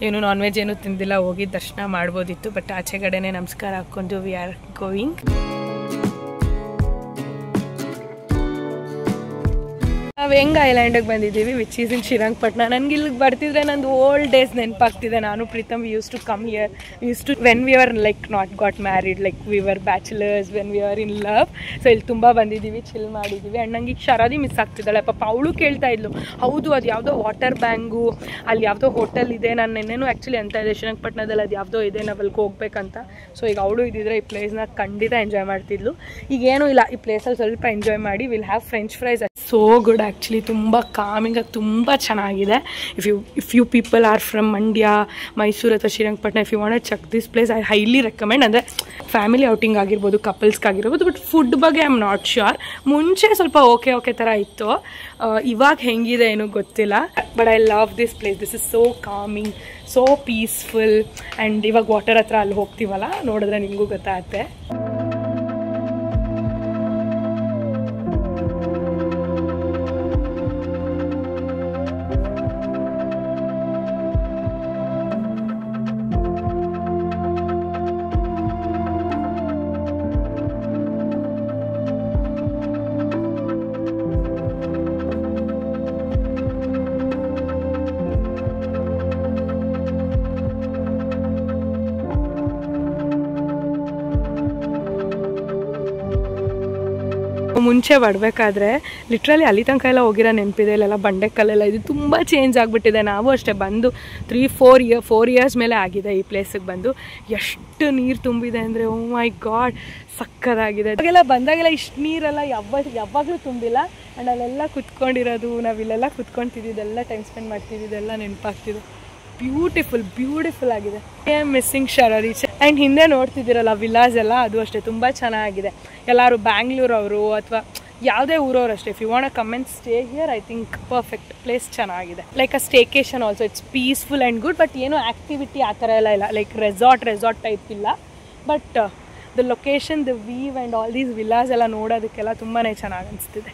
ಏನು ನಾನ್ ವೆಜ್ ಏನೂ ತಿಂದಿಲ್ಲ, ಹೋಗಿ ದರ್ಶನ ಮಾಡ್ಬೋದಿತ್ತು. ಬಟ್ ಆಚೆಗಡೆನೆ ನಮಸ್ಕಾರ ಹಾಕ್ಕೊಂಡು ವಿ ಆರ್ ಗೋಯಿಂಗ್. ನಾವು ಹೆಂಗ್ ಐಲ್ಯಾಂಡಿಗೆ ಬಂದಿದ್ದೀವಿ, ವಿಚ್ ಈಸ್ ಇನ್ ಶ್ರೀರಂಗಪಟ್ಟಣ. ನನಗೆ ಇಲ್ಲಿಗೆ ಬರ್ತಿದ್ರೆ ನಂದು ಓಲ್ಡ್ ಡೇಸ್ ನೆನಪಾಗ್ತಿದೆ. ನಾನು Pritham we use to come here. We use to when we are like not got married, like we were bachelors, when we are in love. So ಇಲ್ಲಿ ತುಂಬ ಬಂದಿದ್ದೀವಿ, ಚಿಲ್ ಮಾಡಿದ್ದೀವಿ. And ನಂಗೆ ಈಗ ಶರದಿ ಮಿಸ್ ಆಗ್ತಿದ್ದಾಳೆ ಪಾಪ. ಅವಳು ಕೇಳ್ತಾ ಇದ್ಲು, ಹೌದು ಅದು ಯಾವುದೋ ವಾಟರ್ ಬ್ಯಾಂಗು, ಅಲ್ಲಿ ಯಾವುದೋ ಹೋಟೆಲ್ ಇದೆ. ನಾನು ನೆನ್ನೆನೂ ಆ್ಯಕ್ಚುಲಿ ಅಂತ ಇದೆ ಶ್ರೀರಂಗಪಟ್ಟಣದಲ್ಲಿ ಅದು ಯಾವುದೋ ಇದೆ, ನಾವು ಅಲ್ಲಿಗೆ ಹೋಗ್ಬೇಕಂತ. ಸೊ ಈಗ ಅವಳು ಇದ್ದಿದ್ರೆ ಈ ಪ್ಲೇಸ್ನ ಖಂಡಿತ ಎಂಜಾಯ್ ಮಾಡ್ತಿದ್ಲು. ಈಗೇನೂ ಇಲ್ಲ, ಈ ಪ್ಲೇಸಲ್ಲಿ ಸ್ವಲ್ಪ ಎಂಜಾಯ್ ಮಾಡಿ will have French fries. So good actually, ತುಂಬ ಕಾಮಿಂಗಾಗಿ ತುಂಬ ಚೆನ್ನಾಗಿದೆ. If you people are from Mandya, Mysuru ಅಥವಾ Srirangapatna, if you want check this place, I highly recommend. ಅಂದರೆ ಫ್ಯಾಮಿಲಿ ಔಟಿಂಗ್ ಆಗಿರ್ಬೋದು, ಕಪಲ್ಸ್ಗಾಗಿರ್ಬೋದು. ಬಟ್ ಫುಡ್ ಬಗ್ಗೆ ಐ ಆಮ್ ನಾಟ್ ಶ್ಯೂರ್. ಮುಂಚೆ ಸ್ವಲ್ಪ ಓಕೆ ಥರ ಇತ್ತು, ಇವಾಗ ಹೆಂಗಿದೆ ಏನೂ ಗೊತ್ತಿಲ್ಲ. But I love this place. This is so calming, so peaceful. And ಇವಾಗ ವಾಟರ್ ಹತ್ರ ಅಲ್ಲಿ ಹೋಗ್ತೀವಲ್ಲ, ನೋಡಿದ್ರೆ ನಿಮಗೂ ಗೊತ್ತಾಗುತ್ತೆ. ಮುಂಚೆ ಬರಬೇಕಾದ್ರೆ ಲಿಟ್ರಲಿ ಅಲ್ಲಿ ತನಕ ಎಲ್ಲ ಹೋಗಿರೋ ನೆನಪಿದೆ, ಇಲ್ಲೆಲ್ಲ ಬಂಡೆಕಲ್ಲೆಲ್ಲ ಇದು ತುಂಬ ಚೇಂಜ್ ಆಗಿಬಿಟ್ಟಿದೆ. ನಾವು ಅಷ್ಟೇ ಬಂದು 4 ಇಯರ್ಸ್ ಮೇಲೆ ಆಗಿದೆ ಈ ಪ್ಲೇಸಿಗೆ ಬಂದು. ಎಷ್ಟು ನೀರು ತುಂಬಿದೆ ಅಂದರೆ ಓ ಮೈ ಗಾಡ್ ಸಕ್ಕತ್ತಾಗಿದೆ. ಅವಾಗೆಲ್ಲ ಬಂದಾಗೆಲ್ಲ ಇಷ್ಟು ನೀರೆಲ್ಲ ಯಾವಾಗಲೂ ತುಂಬಿಲ್ಲ. ಆ್ಯಂಡ್ ಅಲ್ಲೆಲ್ಲ ಕುತ್ಕೊಂಡಿರೋದು, ನಾವಿಲ್ಲೆಲ್ಲ ಕುತ್ಕೊತಿದ್ದೆಲ್ಲ ಟೈಮ್ ಸ್ಪೆಂಡ್ ಮಾಡ್ತಿದ್ದೆಲ್ಲ ನೆನಪಾಗ್ತಿದೆ. ಬ್ಯೂಟಿಫುಲ್ ಆಗಿದೆ. ಐ ಆಮ್ ಮಿಸ್ಸಿಂಗ್ ಶರರೀಚ್. ಆ್ಯಂಡ್ ಹಿಂದೆ ನೋಡ್ತಿದ್ದೀರಲ್ಲ ವಿಲಾಸ್ ಎಲ್ಲ, ಅದು ಅಷ್ಟೇ ತುಂಬ ಚೆನ್ನಾಗಿದೆ. ಎಲ್ಲರೂ ಬ್ಯಾಂಗ್ಳೂರವರು ಅಥವಾ ಯಾವುದೇ ಊರವ್ರು ಅಷ್ಟೇ, if you want come and stay here, I think perfect place ಚೆನ್ನಾಗಿದೆ. Like a staycation also, it's peaceful and good. But ಏನೋ ಆ್ಯಕ್ಟಿವಿಟಿ ಆ ಥರ ಎಲ್ಲ ಇಲ್ಲ, ಲೈಕ್ ರೆಸಾರ್ಟ್ ಟೈಪ್ ಇಲ್ಲ. But the location, the view and all these villas ಎಲ್ಲ ನೋಡೋದಕ್ಕೆಲ್ಲ ತುಂಬಾ ಚೆನ್ನಾಗಿ ಅನಿಸ್ತಿದೆ.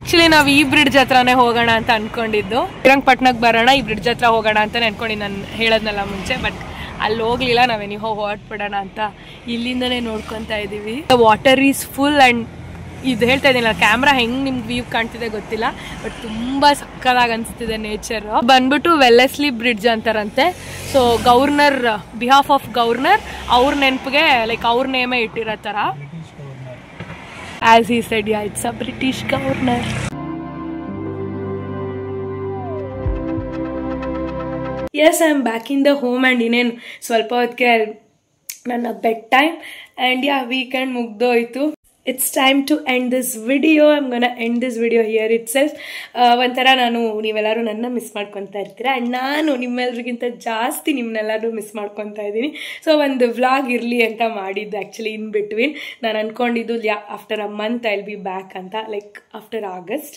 ಆಕ್ಚುಲಿ ನಾವು ಈ ಬ್ರಿಡ್ಜ್ ಹತ್ರನೇ ಹೋಗೋಣ ಅಂತ ಅನ್ಕೊಂಡಿದ್ದು. ಶ್ರೀರಂಗಪಟ್ಟಣಕ್ಕೆ ಬರೋಣ, ಈ ಬ್ರಿಡ್ಜ್ ಹತ್ರ ಹೋಗೋಣ ಅಂತ ಅನ್ಕೊಂಡು ನಾನು ಹೇಳೋದ್ನಲ್ಲ ಮುಂಚೆ. ಬಟ್ ಅಲ್ಲಿ ಹೋಗ್ಲಿಲ್ಲ, ನಾವೇನಿಹೋ ಹೊರಟ್ಬಿಡೋಣ ಅಂತ ಇಲ್ಲಿಂದನೇ ನೋಡ್ಕೊತಾ ಇದ್ದೀವಿ. Water is full. ಆ್ಯಂಡ್ ಇದು ಹೇಳ್ತಾ ಇದ್ದೀನಿ, ಕ್ಯಾಮ್ರಾ ಹೆಂಗೆ ನಿಮ್ಗೆ ವ್ಯೂ ಕಾಣ್ತಿದೆ ಗೊತ್ತಿಲ್ಲ, ಬಟ್ ತುಂಬ ಸಕ್ಕದಾಗಿ ಅನಿಸ್ತಿದೆ ನೇಚರ್. ಬಂದ್ಬಿಟ್ಟು ವೆಲ್ಲೆಸ್ಲಿ ಬ್ರಿಡ್ಜ್ ಅಂತಾರಂತೆ. So governor, behalf of governor, ಅವ್ರ ನೆನಪಿಗೆ ಲೈಕ್ ಅವ್ರ ನೇಮೇ ಇಟ್ಟಿರೋ ಥರ. As he said, yeah, it's a British governor. Yes, I'm back in the home and ಇನ್ನೇನು ಸ್ವಲ್ಪ ಹೊತ್ತಿಗೆ ನನ್ನ bed time. And yeah weekend ಮುಗ್ದೋಯ್ತು. It's time to end this video. I'm gonna end this video here itself. ಒಂಥರ ನೀವೆಲ್ಲರೂ ನನ್ನ miss ಮಾಡ್ಕೊತಾ ಇರ್ತೀರಾ, ಆ್ಯಂಡ್ ನಾನು ನಿಮ್ಮೆಲ್ರಿಗಿಂತ ಜಾಸ್ತಿ ನಿಮ್ಮನ್ನೆಲ್ಲರೂ ಮಿಸ್ ಮಾಡ್ಕೊತಾ ಇದ್ದೀನಿ. ಸೊ ಒಂದು ವ್ಲಾಗ್ ಇರಲಿ ಅಂತ ಮಾಡಿದ್ದು ಆ್ಯಕ್ಚುಲಿ ಇನ್ ಬಿಟ್ವೀನ್. ನಾನು ಅಂದ್ಕೊಂಡಿದ್ದು after a month I will be back ಅಂತ, like after August.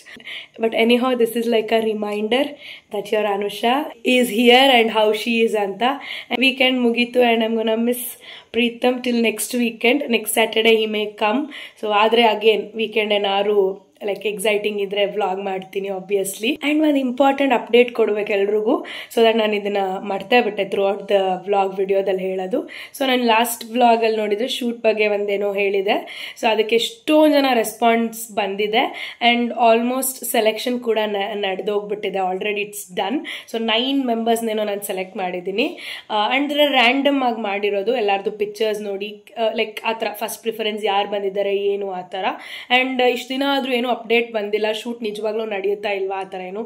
But anyhow this is like a reminder that your Anusha is here and how she is ಅಂತ. ವೀಕೆಂಡ್ ಮುಗೀತು and I'm gonna miss Pritham till next weekend. Next Saturday he may come. So ಆದರೆ again weekend ಏನಾದ್ರು like exciting ಇದ್ರೆ vlog ಮಾಡ್ತೀನಿ obviously. And ಒಂದು important update ಕೊಡ್ಬೇಕು ಎಲ್ರಿಗೂ, so that ನಾನು ಇದನ್ನ ಮರ್ತೇ ಬಿಟ್ಟೆ ಥ್ರೂ ಔಟ್ ದ ವ್ಲಾಗ್ ವಿಡಿಯೋದಲ್ಲಿ ಹೇಳೋದು. ಸೊ ನಾನು ಲಾಸ್ಟ್ ವ್ಲಾಗಲ್ಲಿ ನೋಡಿದ್ರೆ ಶೂಟ್ ಬಗ್ಗೆ ಒಂದೇನೋ ಹೇಳಿದೆ. ಸೊ ಅದಕ್ಕೆ ಎಷ್ಟೊಂದು ಜನ ರೆಸ್ಪಾನ್ಸ್ ಬಂದಿದೆ ಆ್ಯಂಡ್ ಆಲ್ಮೋಸ್ಟ್ ಸೆಲೆಕ್ಷನ್ ಕೂಡ ನಡೆದೋಗ್ಬಿಟ್ಟಿದೆ. Already it's done. ಸೊ 9 ಮೆಂಬರ್ಸ್ನೇನೋ ನಾನು ಸೆಲೆಕ್ಟ್ ಮಾಡಿದ್ದೀನಿ. ಆ್ಯಂಡ್ ರ್ಯಾಂಡಮ್ ಆಗಿ ಮಾಡಿರೋದು, ಎಲ್ಲರದು ಪಿಕ್ಚರ್ಸ್ ನೋಡಿ ಲೈಕ್ ಆ ಥರ ಫಸ್ಟ್ ಪ್ರಿಫರೆನ್ಸ್ ಯಾರು ಬಂದಿದ್ದಾರೆ ಏನು ಆ ಥರ. ಆ್ಯಂಡ್ ಇಷ್ಟು ದಿನ ಆದರೂ ಏನು ಅಪ್ಡೇಟ್ ಬಂದಿಲ್ಲ, ಶೂಟ್ ನಿಜವಾಗ್ಲೂ ನಡೆಯುತ್ತಾ ಇಲ್ವಾ ಆ ಥರ ಏನು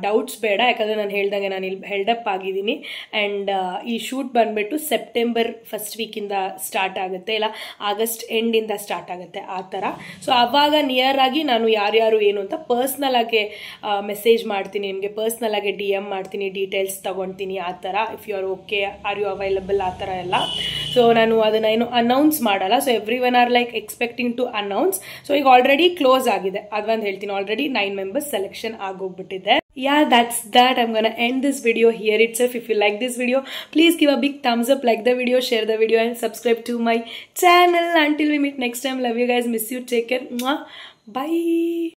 ಡೌಟ್ಸ್ ಬೇಡ. ಯಾಕಂದರೆ ನಾನು ಹೇಳ್ದಂಗೆ ನಾನು ಇಲ್ಲಿ ಹೆಲ್ಡಪ್ ಆಗಿದ್ದೀನಿ. ಆ್ಯಂಡ್ ಈ ಶೂಟ್ ಬಂದುಬಿಟ್ಟು ಸೆಪ್ಟೆಂಬರ್ ಫಸ್ಟ್ ವೀಕಿಂದ ಸ್ಟಾರ್ಟ್ ಆಗುತ್ತೆ, ಇಲ್ಲ ಆಗಸ್ಟ್ ಎಂಡಿಂದ ಸ್ಟಾರ್ಟ್ ಆಗುತ್ತೆ ಆ ಥರ. ಸೊ ಆವಾಗ ನಿಯರ್ ಆಗಿ ನಾನು ಯಾರ್ಯಾರು ಏನು ಅಂತ ಪರ್ಸ್ನಲ್ ಆಗಿ ಮೆಸೇಜ್ ಮಾಡ್ತೀನಿ ನಿಮಗೆ, ಪರ್ಸ್ನಲ್ ಆಗಿ DM ಮಾಡ್ತೀನಿ, ಡೀಟೇಲ್ಸ್ ತೊಗೊಳ್ತೀನಿ ಆ ಥರ. If you are okay, are you available ಆ ಥರ ಎಲ್ಲ. ಸೊ ನಾನು ಅದನ್ನು ಏನು ಅನೌನ್ಸ್ ಮಾಡಲ್ಲ. So everyone are like expecting to announce. So ಈಗ ಆಲ್ರೆಡಿ ಕ್ಲೋಸ್ ಆಗಿದೆ, ಅದೊಂದು ಹೇಳ್ತೀನಿ. ಆಲ್ರೆಡಿ 9 ಮೆಂಬರ್ಸ್ ಸೆಲೆಕ್ಷನ್ ಆಗೋಗ್ಬಿಟ್ಟಿದೆ. Yeah, that's that. I'm gonna end this video here itself. If you like this video, please give a big thumbs up, like the video, share the video and subscribe to my channel. Until we meet next time, love you guys, miss you, take care. Bye.